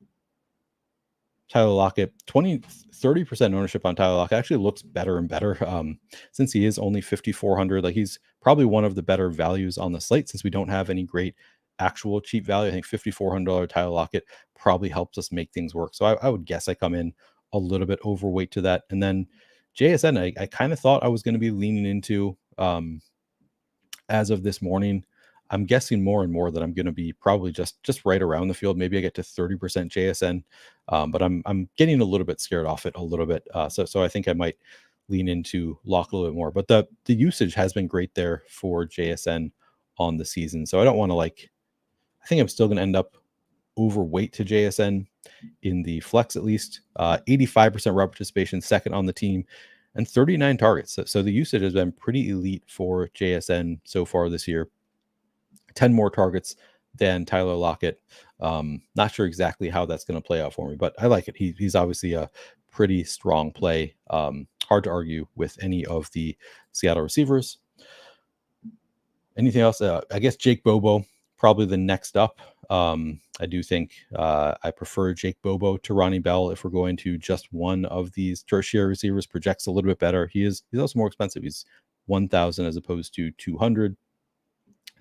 Tyler Lockett, 30% ownership on Tyler Lockett actually looks better and better since he is only 5,400. He's probably one of the better values on the slate since we don't have any great actual cheap value. I think $5,400 Tyler Lockett probably helps us make things work. So I would guess I come in a little bit overweight to that. And then JSN, I kind of thought I was going to be leaning into as of this morning. I'm guessing more and more that I'm going to be probably just right around the field. Maybe I get to 30% JSN, but I'm getting a little bit scared off it a little bit. So I think I might lean into lock a little bit more. But the usage has been great there for JSN on the season. So I don't want to I think I'm still going to end up overweight to JSN in the flex at least. 85% route participation, second on the team, and 39 targets. So the usage has been pretty elite for JSN so far this year. 10 more targets than Tyler Lockett. Not sure exactly how that's going to play out for me, but I like it. He's obviously a pretty strong play. Hard to argue with any of the Seattle receivers. Anything else? I guess Jake Bobo, probably the next up. I do think I prefer Jake Bobo to Ronnie Bell if we're going to just one of these tertiary receivers. Projects a little bit better. He's also more expensive. He's 1,000 as opposed to 200.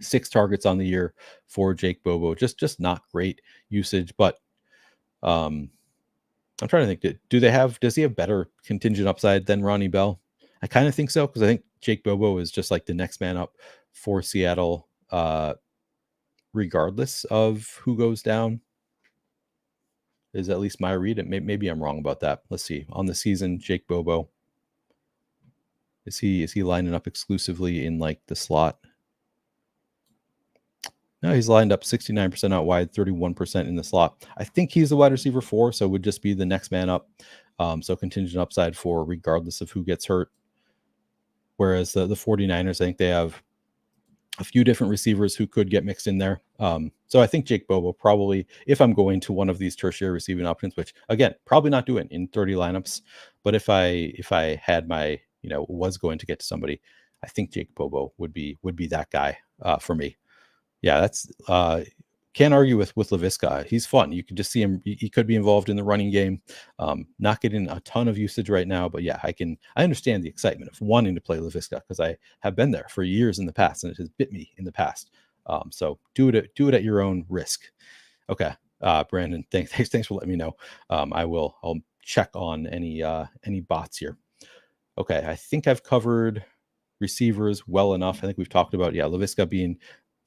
6 targets on the year for Jake Bobo. Just not great usage, but I'm trying to think. Does he have better contingent upside than Ronnie Bell? I kind of think so, because I think Jake Bobo is just like the next man up for Seattle, regardless of who goes down. Is at least my read. Maybe I'm wrong about that. Let's see. On the season, Jake Bobo, is he lining up exclusively in like the slot? No, he's lined up 69% out wide, 31% in the slot. I think he's the wide receiver 4, so would just be the next man up. So contingent upside for regardless of who gets hurt. Whereas the 49ers, I think they have a few different receivers who could get mixed in there. So I think Jake Bobo probably, if I'm going to one of these tertiary receiving options, which again, probably not doing in 30 lineups, but if I had my, was going to get to somebody, I think Jake Bobo would be that guy for me. Yeah, that's can't argue with Laviska. He's fun. You can just see him. He could be involved in the running game. Not getting a ton of usage right now, but yeah, I understand the excitement of wanting to play Laviska because I have been there for years in the past, and it has bit me in the past. So do it at your own risk. Okay, Brandon, thanks for letting me know. I'll check on any bots here. Okay, I think I've covered receivers well enough. I think we've talked about Laviska being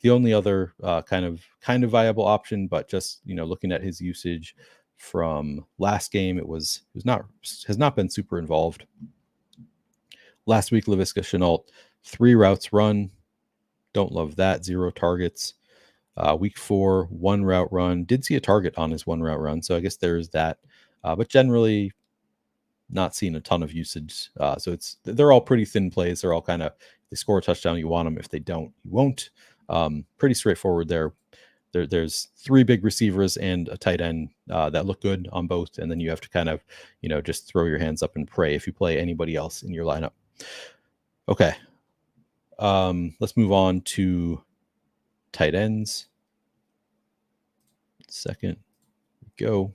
the only other kind of viable option, but just looking at his usage from last game, has not been super involved. Last week, Laviska Shenault, 3 routes run, don't love that. 0 targets. Week 4, 1 route run, did see a target on his 1 route run, so I guess there's that. But generally, not seeing a ton of usage. So they're all pretty thin plays. They're all kind of, they score a touchdown, you want them. If they don't, you won't. Pretty straightforward there. There's 3 big receivers and a tight end that look good on both, and then you have to kind of just throw your hands up and pray if you play anybody else in your lineup. Okay, let's move on to tight ends. Second, go.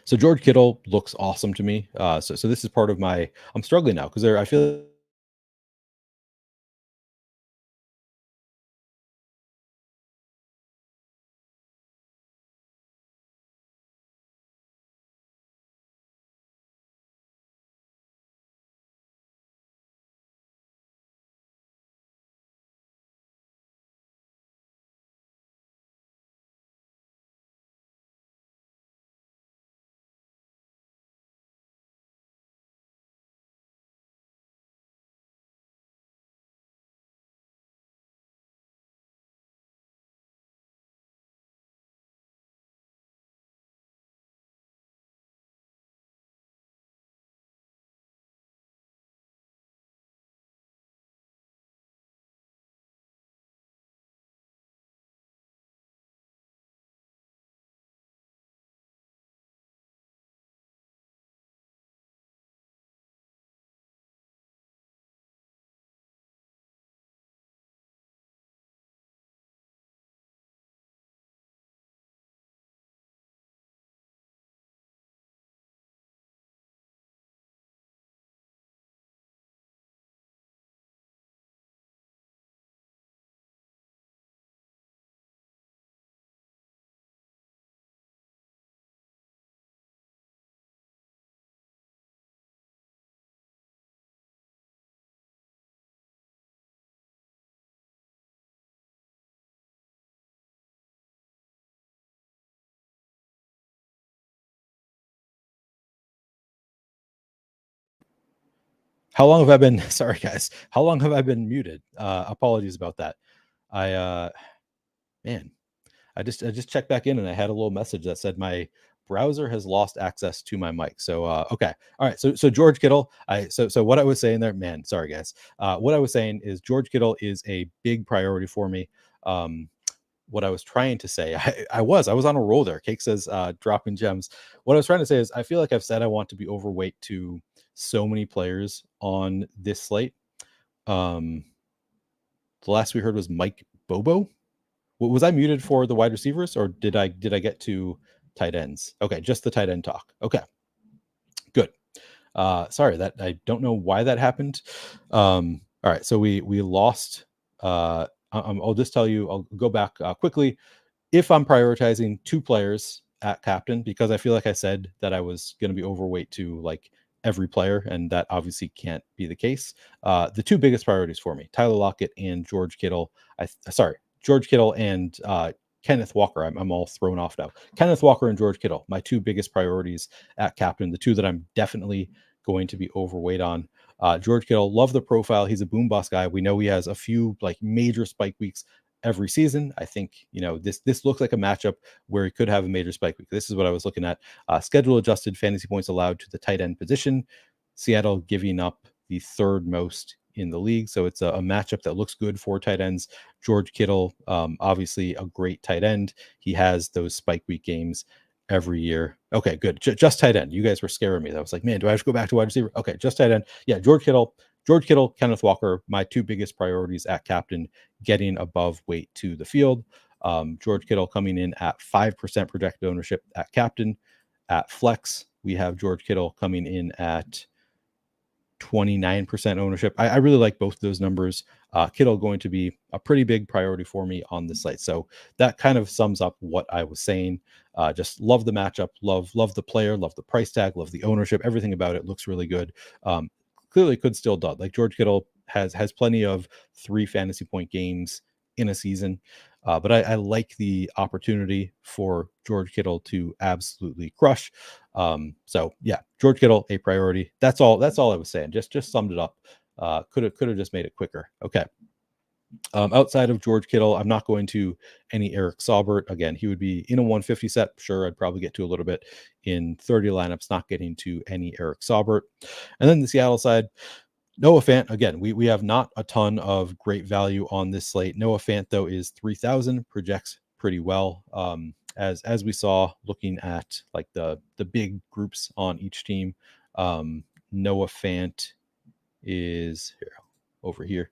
So George Kittle looks awesome to me. So this is part of my. I'm struggling now because I feel How long have I been? Sorry, guys. How long have I been muted? Apologies about that. Man, I just checked back in and I had a little message that said my browser has lost access to my mic. So okay, all right. So George Kittle. So what I was saying there, man. Sorry, guys. What I was saying is George Kittle is a big priority for me. What I was trying to say, I was on a roll there. Cake says dropping gems. What I was trying to say is I feel like I've said I want to be overweight to so many players on this slate. The last we heard was Mike Bobo. Was I muted for the wide receivers, or did I get to tight ends? Okay, just the tight end talk. Okay, good. Sorry that I don't know why that happened. All right, so we lost. I'll just tell you. I'll go back quickly. If I'm prioritizing two players at captain, because I feel like I said that I was going to be overweight to like every player, and that obviously can't be the case. The two biggest priorities for me, Tyler Lockett and George Kittle. George Kittle and Kenneth Walker. I'm all thrown off now. Kenneth Walker and George Kittle, my two biggest priorities at captain, the two that I'm definitely going to be overweight on. George Kittle, love the profile. He's a boom bust guy. We know he has a few like major spike weeks every season. I think, this looks like a matchup where he could have a major spike week. This is what I was looking at. Schedule adjusted fantasy points allowed to the tight end position. Seattle giving up the third most in the league. So it's a matchup that looks good for tight ends. George Kittle, obviously a great tight end. He has those spike week games every year. Okay, good. Just tight end. You guys were scaring me. I was like, man, do I have to go back to wide receiver? Okay, just tight end. Yeah, George Kittle, Kenneth Walker, my two biggest priorities at captain, getting above weight to the field. George Kittle coming in at 5% projected ownership at captain. At flex, we have George Kittle coming in at 29% ownership. I really like both of those numbers. Kittle going to be a pretty big priority for me on the slate. So that kind of sums up what I was saying. Just love the matchup, love the player, love the price tag, love the ownership. Everything about it looks really good. Clearly could still dud. Like George Kittle has plenty of 3 fantasy point games in a season. But I like the opportunity for George Kittle to absolutely crush. So yeah, George Kittle, a priority. That's all I was saying. Just summed it up. Could have just made it quicker. Okay. Outside of George Kittle, I'm not going to any Eric Saubert. Again, he would be in a 150 set. Sure, I'd probably get to a little bit in 30 lineups, not getting to any Eric Saubert. And then the Seattle side, Noah Fant. Again, we have not a ton of great value on this slate. Noah Fant, though, is 3,000, projects pretty well. As we saw looking at like the big groups on each team. Noah Fant is here, over here,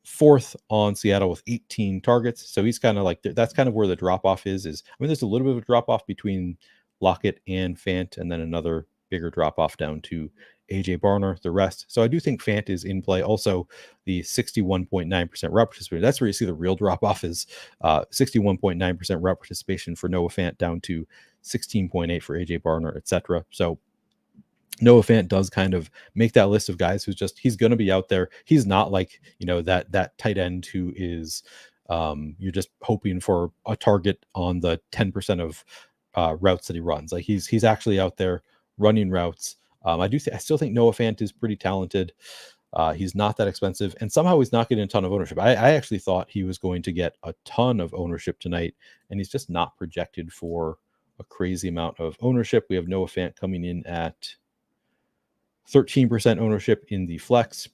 fourth on Seattle with 18 targets. So he's kind of like, that's kind of where the drop off is. There's a little bit of a drop off between Lockett and Fant, and then another bigger drop off down to AJ Barner, the rest. So I do think Fant is in play. Also, the 61.9% route participation. That's where you see the real drop off is 61.9% route participation for Noah Fant down to 16.8 for AJ Barner, etc. So Noah Fant does kind of make that list of guys he's going to be out there. He's not like, that tight end who is, you're just hoping for a target on the 10% of routes that he runs. Like he's actually out there running routes. I still think Noah Fant is pretty talented. He's not that expensive, and somehow he's not getting a ton of ownership. I actually thought he was going to get a ton of ownership tonight, and he's just not projected for a crazy amount of ownership. We have Noah Fant coming in at 13% ownership in the flex,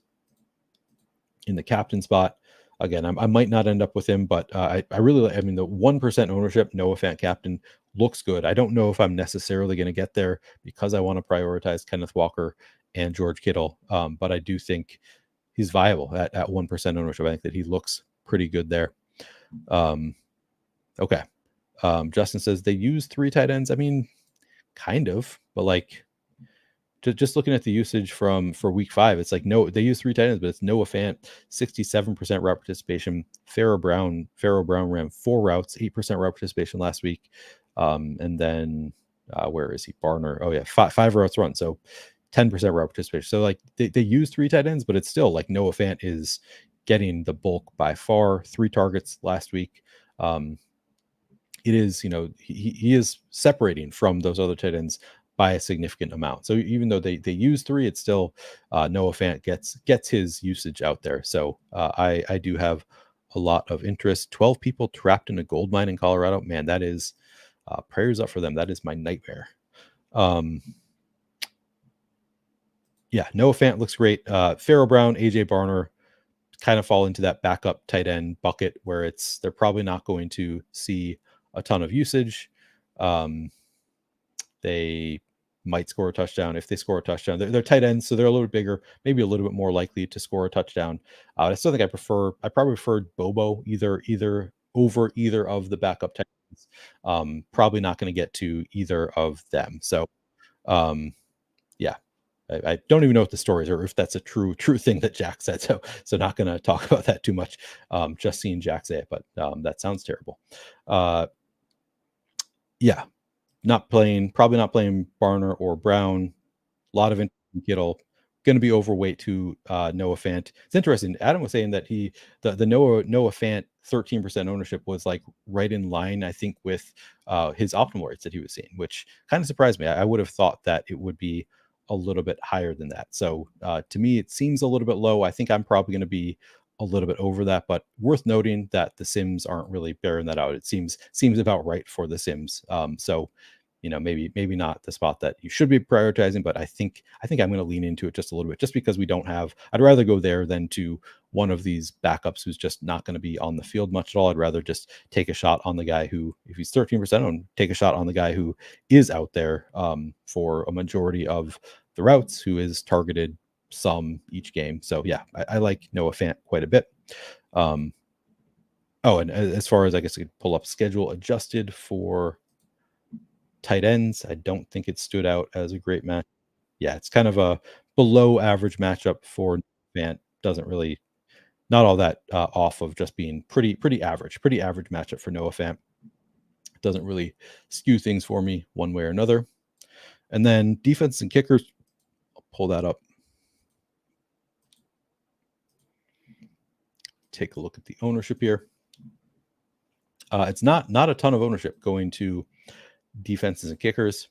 in the captain spot. Again, I might not end up with him, but I really like, the 1% ownership, Noah Fant captain looks good. I don't know if I'm necessarily going to get there because I want to prioritize Kenneth Walker and George Kittle. But I do think he's viable at 1% ownership. I think that he looks pretty good there. Okay. Justin says they use 3 tight ends. Kind of, but like, just looking at the usage for week 5, it's like, no, they use 3 tight ends, but it's Noah Fant, 67% route participation. Pharaoh Brown ran 4 routes, 8% route participation last week. And then where is he? Barner. Oh yeah, 5 routes run. So 10% route participation. So like they use 3 tight ends, but it's still like Noah Fant is getting the bulk by far. 3 targets last week. It is, he is separating from those other tight ends by a significant amount. So even though they use 3, it's still Noah Fant gets his usage out there. So I do have a lot of interest. 12 people trapped in a gold mine in Colorado. Man, that is prayers up for them. That is my nightmare. Yeah, Noah Fant looks great. Pharaoh Brown, AJ Barner kind of fall into that backup tight end bucket where they're probably not going to see a ton of usage. They might score a touchdown. If they score a touchdown, they're tight ends, so they're a little bit bigger, maybe a little bit more likely to score a touchdown. I still think I probably preferred Bobo either over either of the backup tight ends. Probably not going to get to either of them. So, yeah. I don't even know what the stories are, or if that's a true thing that Jack said. So not going to talk about that too much. Just seeing Jack say it, but that sounds terrible. Yeah, probably not playing Barner or Brown. A lot of interest in Kittle. Going to be overweight to Noah Fant. It's interesting. Adam was saying that the Noah Fant 13% ownership was like right in line, I think, with his optimal rates that he was seeing, which kind of surprised me. I would have thought that it would be a little bit higher than that. So to me, it seems a little bit low. I think I'm probably going to be a little bit over that, but worth noting that the Sims aren't really bearing that out. It seems about right for the Sims. So, maybe not the spot that you should be prioritizing, but I think I'm going to lean into it just a little bit, just because I'd rather go there than to one of these backups who's just not going to be on the field much at all. I'd rather just take a shot on the guy who, if he's 13% owned, take a shot on the guy who is out there for a majority of the routes, who is targeted some each game. So yeah, I like Noah Fant quite a bit. And as far as, I guess I could pull up schedule adjusted for tight ends, I don't think it stood out as a great match. Yeah, it's kind of a below average matchup for Fant. Not all that off of just being pretty average matchup for Noah Fant. Doesn't really skew things for me one way or another. And then defense and kickers, I'll pull that up. Take a look at the ownership here. It's not a ton of ownership going to defenses and kickers.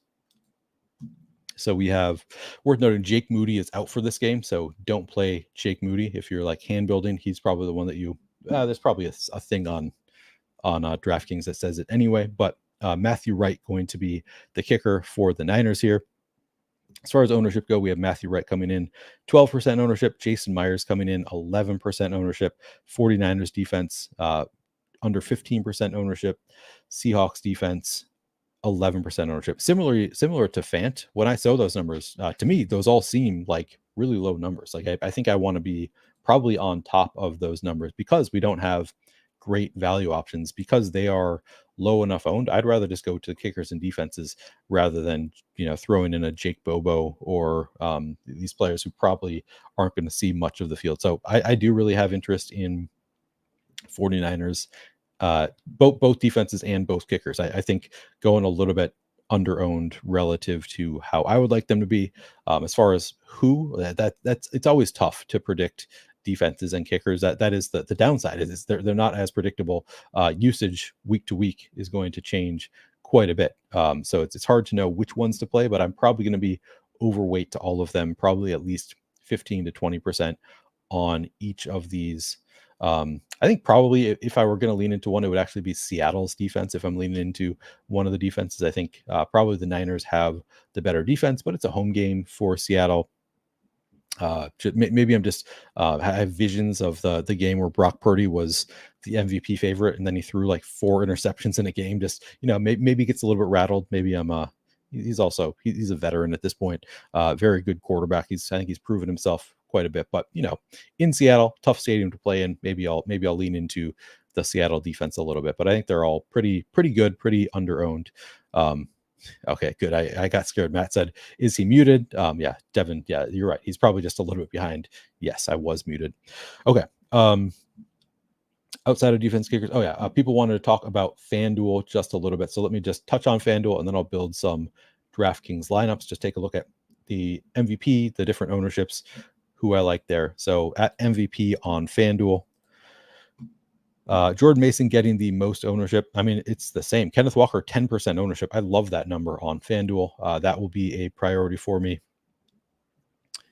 So we have, worth noting, Jake Moody is out for this game, so don't play Jake Moody if you're like hand building. He's probably the one that there's probably a thing on DraftKings that says it anyway. But Matthew Wright going to be the kicker for the Niners here. As far as ownership go, we have Matthew Wright coming in 12% ownership, Jason Myers coming in 11% ownership, 49ers defense under 15% ownership, Seahawks defense 11% ownership. Similar to Fant, when I saw those numbers, to me, those all seem like really low numbers. Like I think I want to be probably on top of those numbers because we don't have great value options, because they are low enough owned. I'd rather just go to the kickers and defenses rather than throwing in a Jake Bobo or these players who probably aren't going to see much of the field. So I do really have interest in 49ers, both defenses and both kickers. I think going a little bit under-owned relative to how I would like them to be. As far as it's always tough to predict defenses and kickers. That is the downside, is they're not as predictable. Usage week to week is going to change quite a bit. So it's hard to know which ones to play, but I'm probably going to be overweight to all of them, probably at least 15 to 20% on each of these. I think probably if I were going to lean into one, it would actually be Seattle's defense. If I'm leaning into one of the defenses, I think probably the Niners have the better defense, but it's a home game for Seattle. Maybe I'm just I have visions of the game where Brock Purdy was the MVP favorite, and then he threw like 4 interceptions in a game. Just maybe gets a little bit rattled. Maybe he's a veteran at this point. Very good quarterback. I think he's proven himself quite a bit. But in Seattle, tough stadium to play in. Maybe I'll lean into the Seattle defense a little bit. But I think they're all pretty good, pretty under-owned. Okay, good. I got scared. Matt said, is he muted? Yeah, Devin, yeah, you're right. He's probably just a little bit behind. Yes, I was muted. Okay. Outside of defense kickers. Oh yeah. People wanted to talk about FanDuel just a little bit. So let me just touch on FanDuel and then I'll build some DraftKings lineups. Just take a look at the MVP, the different ownerships, who I like there. So at MVP on FanDuel, Jordan Mason getting the most ownership. I mean, it's the same. Kenneth Walker, 10% ownership. I love that number on FanDuel. That will be a priority for me.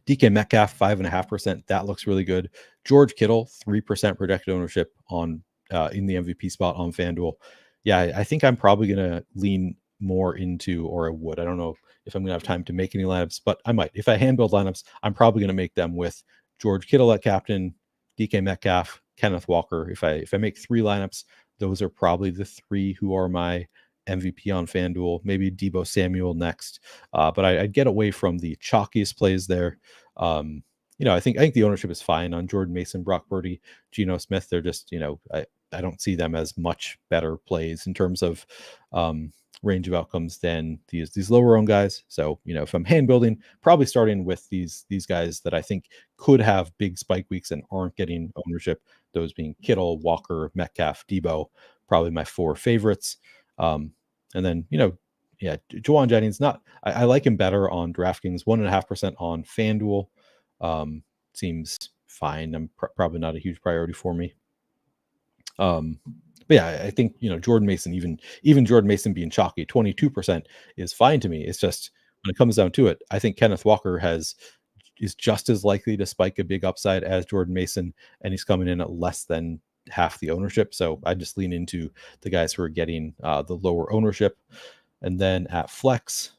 DK Metcalf, 5.5%. That looks really good. George Kittle, 3% projected ownership on in the MVP spot on FanDuel. Yeah, I think I'm probably going to lean more into, or I would. I don't know if I'm going to have time to make any lineups, but I might. If I hand build lineups, I'm probably going to make them with George Kittle at captain, DK Metcalf, Kenneth Walker. If I make 3 lineups, those are probably the 3 who are my MVP on FanDuel. Maybe Deebo Samuel next, but I'd get away from the chalkiest plays there. I think the ownership is fine on Jordan Mason, Brock Purdy, Geno Smith. They're just, I don't see them as much better plays in terms of range of outcomes than these lower owned guys. So, if I'm hand building, probably starting with these guys that I think could have big spike weeks and aren't getting ownership. Those being Kittle, Walker, Metcalf, Deebo, probably my 4 favorites. And then, Juwan Jennings, I like him better on DraftKings, 1.5% on FanDuel. Seems fine. I'm probably not a huge priority for me. But yeah, I think, Jordan Mason, even Jordan Mason being chalky, 22% is fine to me. It's just when it comes down to it, I think Kenneth Walker is just as likely to spike a big upside as Jordan Mason, and he's coming in at less than half the ownership. So I just lean into the guys who are getting the lower ownership. And then at flex,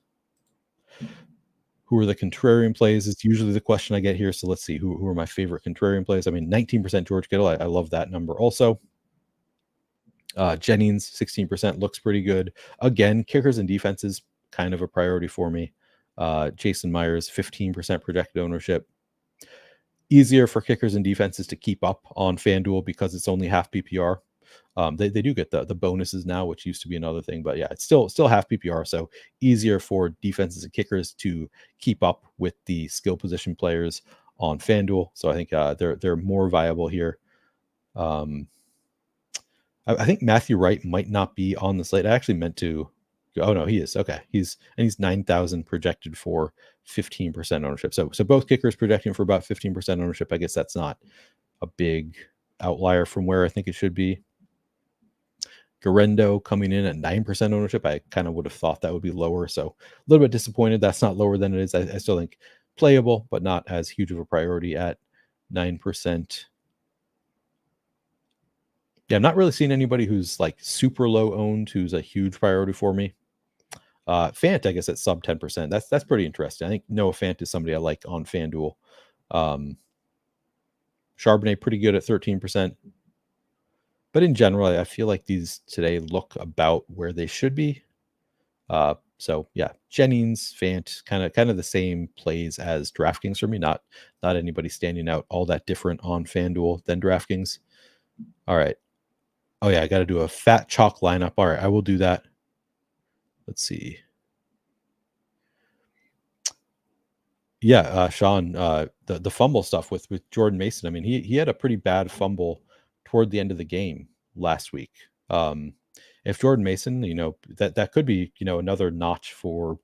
who are the contrarian plays? It's usually the question I get here. So let's see who are my favorite contrarian plays. I mean, 19% George Kittle. I love that number also. Jennings, 16% looks pretty good. Again, kickers and defenses, kind of a priority for me. Jason Myers, 15% projected ownership. Easier for kickers and defenses to keep up on FanDuel because it's only half PPR. They do get the bonuses now, which used to be another thing, but yeah, it's still half PPR, so easier for defenses and kickers to keep up with the skill position players on FanDuel. So I think they're more viable here. I think Matthew Wright might not be on the slate. I actually meant to. Oh no, he is. Okay, he's 9,000 projected for 15% ownership. So both kickers projecting for about 15% ownership. I guess that's not a big outlier from where I think it should be. Garendo coming in at 9% ownership. I kind of would have thought that would be lower. So a little bit disappointed that's not lower than it is. I still think playable, but not as huge of a priority at 9%. Yeah, I'm not really seeing anybody who's like super low owned who's a huge priority for me. Fant, I guess, at sub 10%. That's pretty interesting. I think Noah Fant is somebody I like on FanDuel. Charbonnet pretty good at 13%. But in general, I feel like these today look about where they should be. So yeah, Jennings, Fant, kind of the same plays as DraftKings for me. Not anybody standing out all that different on FanDuel than DraftKings. All right. Oh yeah, I got to do a fat chalk lineup. All right, I will do that. Let's see. Yeah, Sean, the fumble stuff with Jordan Mason. I mean, he had a pretty bad fumble toward the end of the game last week. If Jordan Mason, that could be, another notch for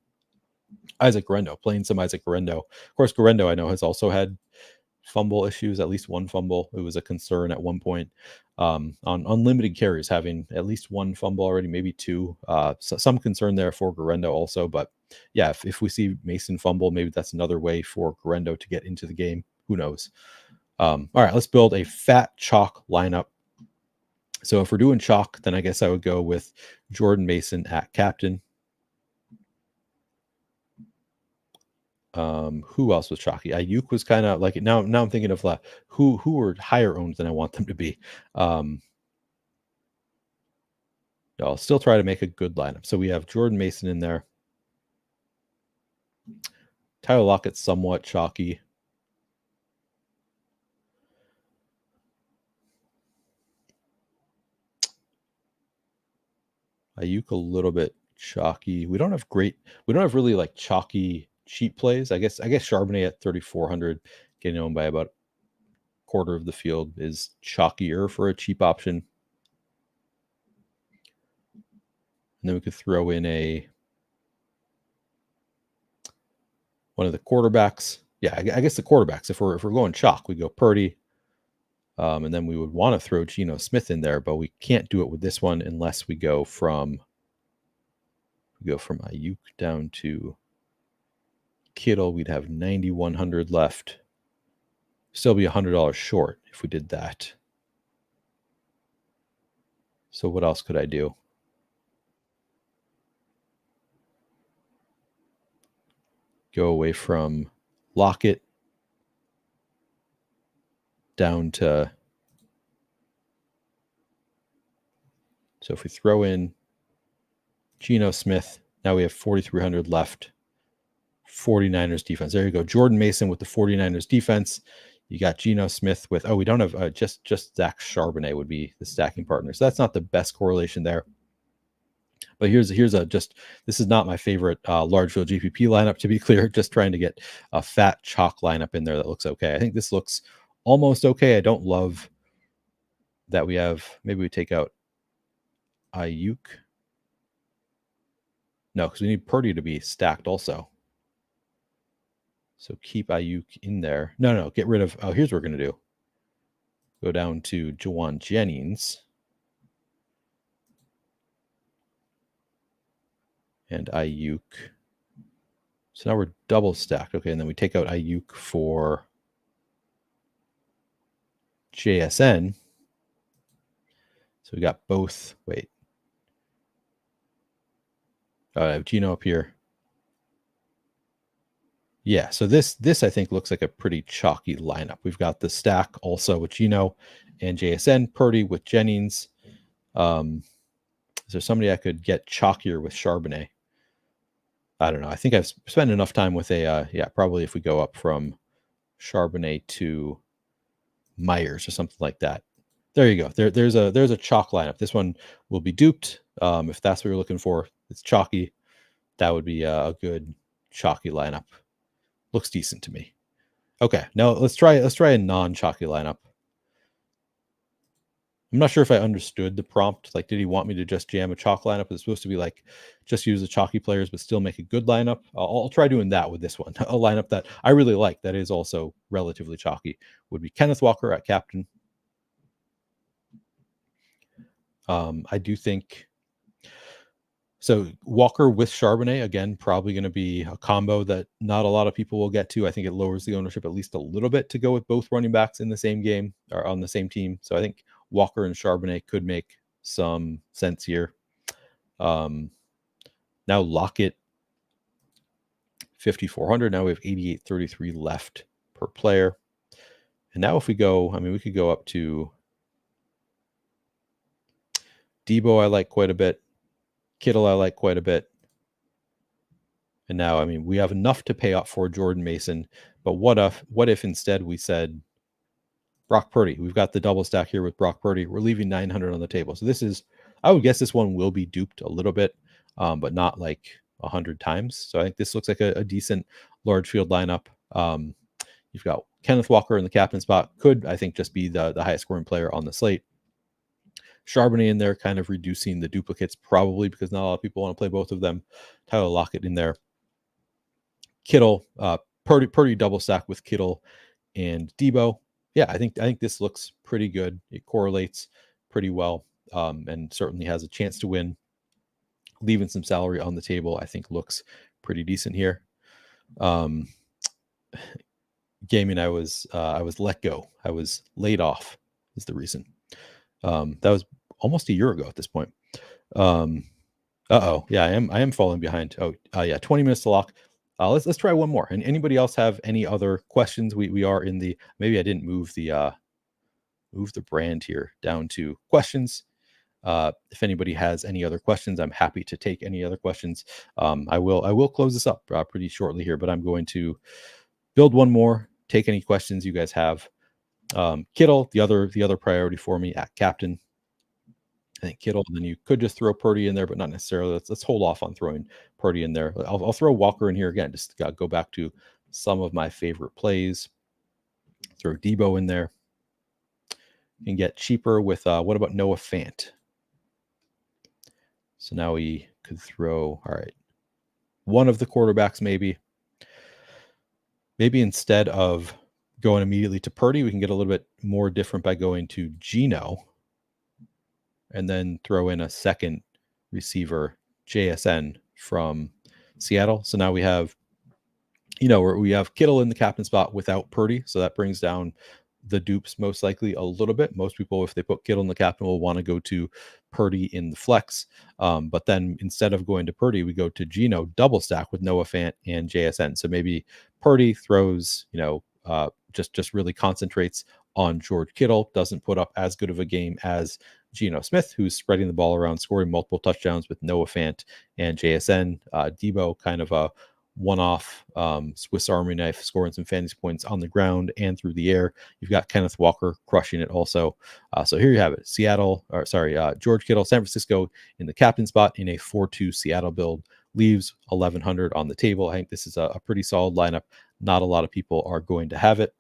Isaac Garendo, playing some Isaac Garendo. Of course, Garendo, I know, has also had fumble issues, at least one fumble. It was a concern at one point on unlimited carries, having at least one fumble already, maybe 2. So some concern there for Garendo also. But yeah, if we see Mason fumble, maybe that's another way for Garendo to get into the game. Who knows? All right, let's build a fat chalk lineup. So if we're doing chalk, then I guess I would go with Jordan Mason at captain. Who else was chalky? Ayuk was kind of like now I'm thinking of who were higher owned than I want them to be. I'll still try to make a good lineup. So we have Jordan Mason in there. Tyler Lockett's somewhat chalky. Ayuk a little bit chalky. We don't have really like chalky cheap plays. I guess Charbonnet at 3,400 getting owned by about a quarter of the field is chalkier for a cheap option. And then we could throw in one of the quarterbacks. Yeah, I guess the quarterbacks. If we're going chalk, we go Purdy, And then we would want to throw Geno Smith in there, but we can't do it with this one unless we go from Ayuk down to Kittle. We'd have 9,100 left. Still be $100 short if we did that. So what else could I do? Go away from Lockett down to, so if we throw in Geno Smith, now we have 4,300 left. 49ers defense. There you go. Jordan Mason with the 49ers defense. You got Geno Smith with, we don't have just Zach Charbonnet would be the stacking partner. So that's not the best correlation there. But here's this is not my favorite large field GPP lineup, to be clear, just trying to get a fat chalk lineup in there that looks okay. I think this looks almost okay. I don't love that we have, maybe we take out Ayuk. No, because we need Purdy to be stacked also. So keep Ayuk in there. No, get rid of, here's what we're going to do. Go down to Jawan Jennings. And Ayuk. So now we're double stacked. Okay, and then we take out Ayuk for JSN. So we got both. Wait. I have Geno up here. Yeah, so this I think looks like a pretty chalky lineup. We've got the stack also with Geno and JSN, Purdy with Jennings. Is there somebody I could get chalkier with Charbonnet? I don't know. I think I've spent enough time with probably if we go up from Charbonnet to Myers or something like that. There you go. There's a chalk lineup. This one will be duped. If that's what you're looking for, it's chalky. That would be a good chalky lineup. Looks decent to me. Okay, now let's try a non-chalky lineup. I'm not sure if I understood the prompt. Like, did he want me to just jam a chalk lineup? It's supposed to be like just use the chalky players, but still make a good lineup. I'll try doing that with this one. A lineup that I really like that is also relatively chalky would be Kenneth Walker at captain. I do think so. Walker with Charbonnet, again, probably going to be a combo that not a lot of people will get to. I think it lowers the ownership at least a little bit to go with both running backs in the same game or on the same team. So I think Walker and Charbonnet could make some sense here. Now Lockett, 5,400. Now we have 8,833 left per player. And now if we go, we could go up to Debo, I like quite a bit. Kittle, I like quite a bit. And now, we have enough to pay up for Jordan Mason. But what if instead we said Brock Purdy? We've got the double stack here with Brock Purdy. We're leaving 900 on the table. So this is, I would guess this one will be duped a little bit, but not like 100 times. So I think this looks like a decent large field lineup. You've got Kenneth Walker in the captain spot. Could, I think, just be the highest scoring player on the slate. Charbonnet in there, kind of reducing the duplicates, probably because not a lot of people want to play both of them. Tyler Lockett in there. Kittle, Purdy double stack with Kittle and Debo. Yeah, I think this looks pretty good. It correlates pretty well, and certainly has a chance to win. Leaving some salary on the table, I think, looks pretty decent here. Gaming, I was let go. I was laid off is the reason. That was almost a year ago at this point. Yeah, I am falling behind. 20 minutes to lock. Let's try one more. And anybody else have any other questions? We are in the, maybe I didn't move the brand here down to questions. If anybody has any other questions, I'm happy to take any other questions. I will close this up pretty shortly here, but I'm going to build one more, take any questions you guys have. Kittle, the other priority for me at captain. I think Kittle, and then you could just throw Purdy in there, but not necessarily. Let's hold off on throwing Purdy in there. I'll throw Walker in here again. Just go back to some of my favorite plays. Throw Debo in there. And get cheaper with what about Noah Fant? So now we could throw, all right, one of the quarterbacks maybe instead of going immediately to Purdy. We can get a little bit more different by going to Geno and then throw in a second receiver, JSN from Seattle. So now we have, we have Kittle in the captain spot without Purdy. So that brings down the dupes most likely a little bit. Most people, if they put Kittle in the captain, will want to go to Purdy in the flex. But then instead of going to Purdy, we go to Geno double stack with Noah Fant and JSN. So maybe Purdy throws, just really concentrates on George Kittle, doesn't put up as good of a game as Geno Smith, who's spreading the ball around, scoring multiple touchdowns with Noah Fant and JSN. Debo, kind of a one-off Swiss Army knife, scoring some fantasy points on the ground and through the air. You've got Kenneth Walker crushing it also. So here you have it. George Kittle, San Francisco in the captain spot in a 4-2 Seattle build. Leaves 1,100 on the table. I think this is a pretty solid lineup. Not a lot of people are going to have it.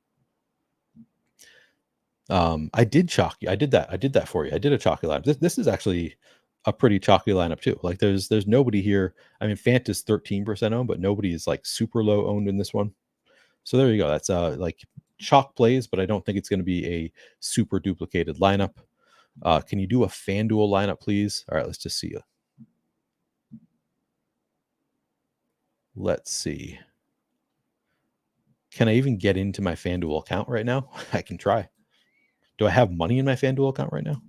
I did chalky. I did that for you. I did a chalky lineup. This is actually a pretty chalky lineup too. Like there's nobody here. I mean, Fant is 13% owned, but nobody is like super low owned in this one. So there you go. That's like chalk plays, but I don't think it's going to be a super duplicated lineup. Can you do a FanDuel lineup, please? All right, let's just see. Let's see. Can I even get into my FanDuel account right now? I can try. Do I have money in my FanDuel account right now?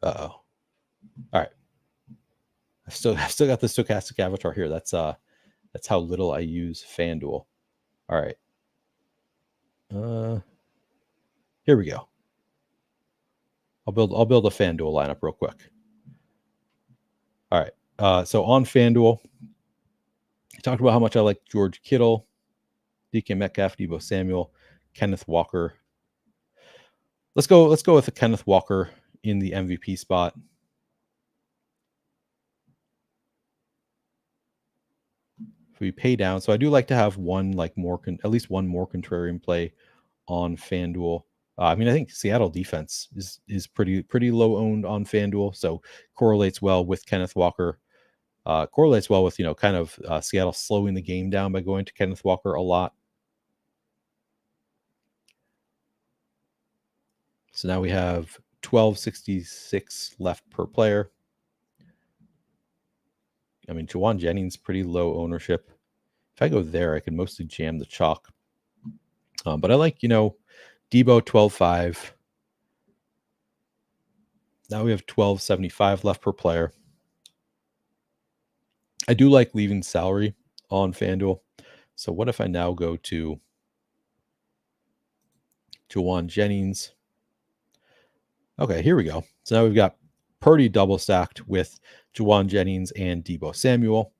Uh-oh. All right. I've still got the stochastic avatar here. That's how little I use FanDuel. All right. Here we go. I'll build a FanDuel lineup real quick. All right. So on FanDuel, I talked about how much I like George Kittle, DK Metcalf, Deebo Samuel, Kenneth Walker. Let's go with a Kenneth Walker in the MVP spot. If we pay down, so I do like to have one at least one more contrarian play on FanDuel. I think Seattle defense is pretty low owned on FanDuel, so correlates well with Kenneth Walker. Correlates well with Seattle slowing the game down by going to Kenneth Walker a lot. So now we have 1266 left per player. I mean, Jawan Jennings, pretty low ownership. If I go there, I can mostly jam the chalk. But I like, Debo 12.5. Now we have 1275 left per player. I do like leaving salary on FanDuel. So what if I now go to Jawan Jennings? Okay, here we go. So now we've got Purdy double stacked with Jawan Jennings and Deebo Samuel.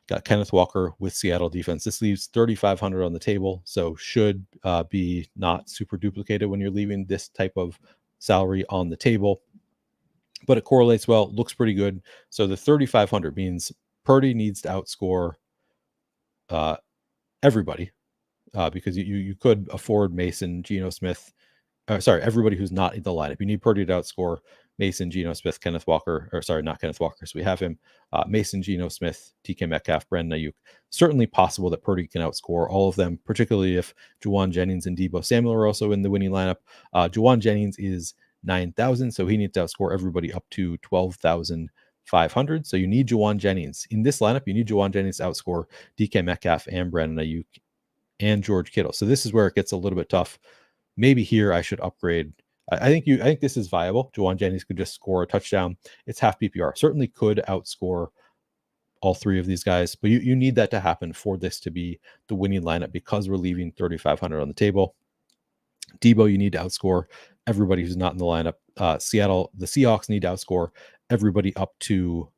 Got Kenneth Walker with Seattle defense. This leaves 3,500 on the table, so should be not super duplicated when you're leaving this type of salary on the table. But it correlates well, looks pretty good. So the 3,500 means Purdy needs to outscore everybody because you could afford Mason, Geno Smith. Everybody who's not in the lineup. You need Purdy to outscore Mason, Geno Smith, Kenneth Walker, not Kenneth Walker. So we have him, Mason, Geno Smith, DK Metcalf, Brandon Ayuk. Certainly possible that Purdy can outscore all of them, particularly if Jawan Jennings and Deebo Samuel are also in the winning lineup. Jawan Jennings is 9,000, so he needs to outscore everybody up to 12,500. So you need Jawan Jennings. In this lineup, you need Jawan Jennings to outscore DK Metcalf and Brandon Ayuk and George Kittle. So this is where it gets a little bit tough. Maybe here I should upgrade. I think this is viable. Jawan Jennings could just score a touchdown. It's half PPR. Certainly could outscore all three of these guys, but you need that to happen for this to be the winning lineup because we're leaving 3,500 on the table. Debo, you need to outscore everybody who's not in the lineup. The Seahawks need to outscore everybody up to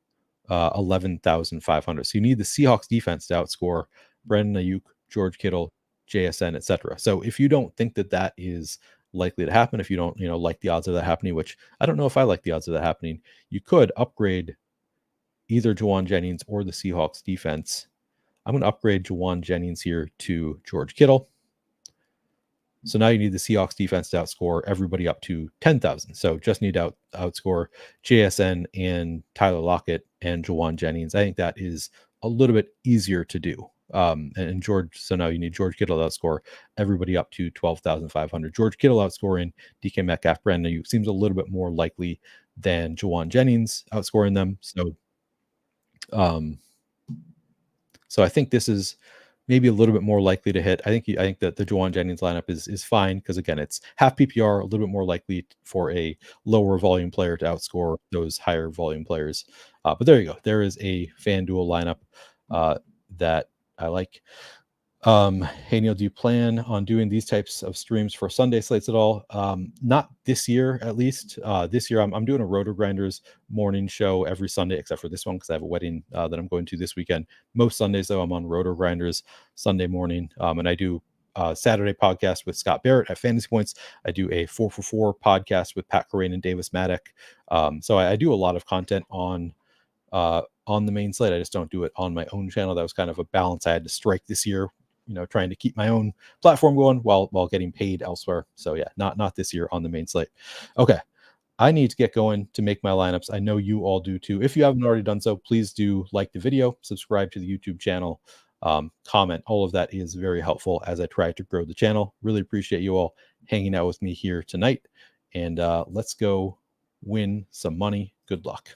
11,500. So you need the Seahawks defense to outscore Brandon Ayuk, George Kittle, JSN, etc. So if you don't think that is likely to happen, if you don't like the odds of that happening, which I don't know if I like the odds of that happening, you could upgrade either Jawan Jennings or the Seahawks defense. I'm going to upgrade Jawan Jennings here to George Kittle. So now you need the Seahawks defense to outscore everybody up to 10,000. So just need to outscore JSN and Tyler Lockett and Jawan Jennings. I think that is a little bit easier to do. And George, so now you need George Kittle to outscore everybody up to 12,500. George Kittle outscoring DK Metcalf, Brandon Ayuk seems a little bit more likely than Jawan Jennings outscoring them. So I think this is maybe a little bit more likely to hit. I think that the Jawan Jennings lineup is fine because again, it's half PPR, a little bit more likely for a lower volume player to outscore those higher volume players. But there you go. There is a FanDuel lineup that I like. Hey Neil, do you plan on doing these types of streams for Sunday slates at all? Not this year, at least. This year I'm doing a Roto Grinders morning show every Sunday, except for this one because I have a wedding that I'm going to this weekend. Most Sundays though, I'm on Roto Grinders Sunday morning, and I do Saturday podcast with Scott Barrett at Fantasy Points. I do a 4for4 podcast with Pat Corain and Davis Maddock. So I do a lot of content on the main slate. I just don't do it on my own channel. That was kind of a balance I had to strike this year, trying to keep my own platform going while getting paid elsewhere. So yeah, not this year on the main slate. Okay. I need to get going to make my lineups. I know you all do too. If you haven't already done so, please do like the video, subscribe to the YouTube channel, comment. All of that is very helpful as I try to grow the channel. Really appreciate you all hanging out with me here tonight. And let's go win some money. Good luck.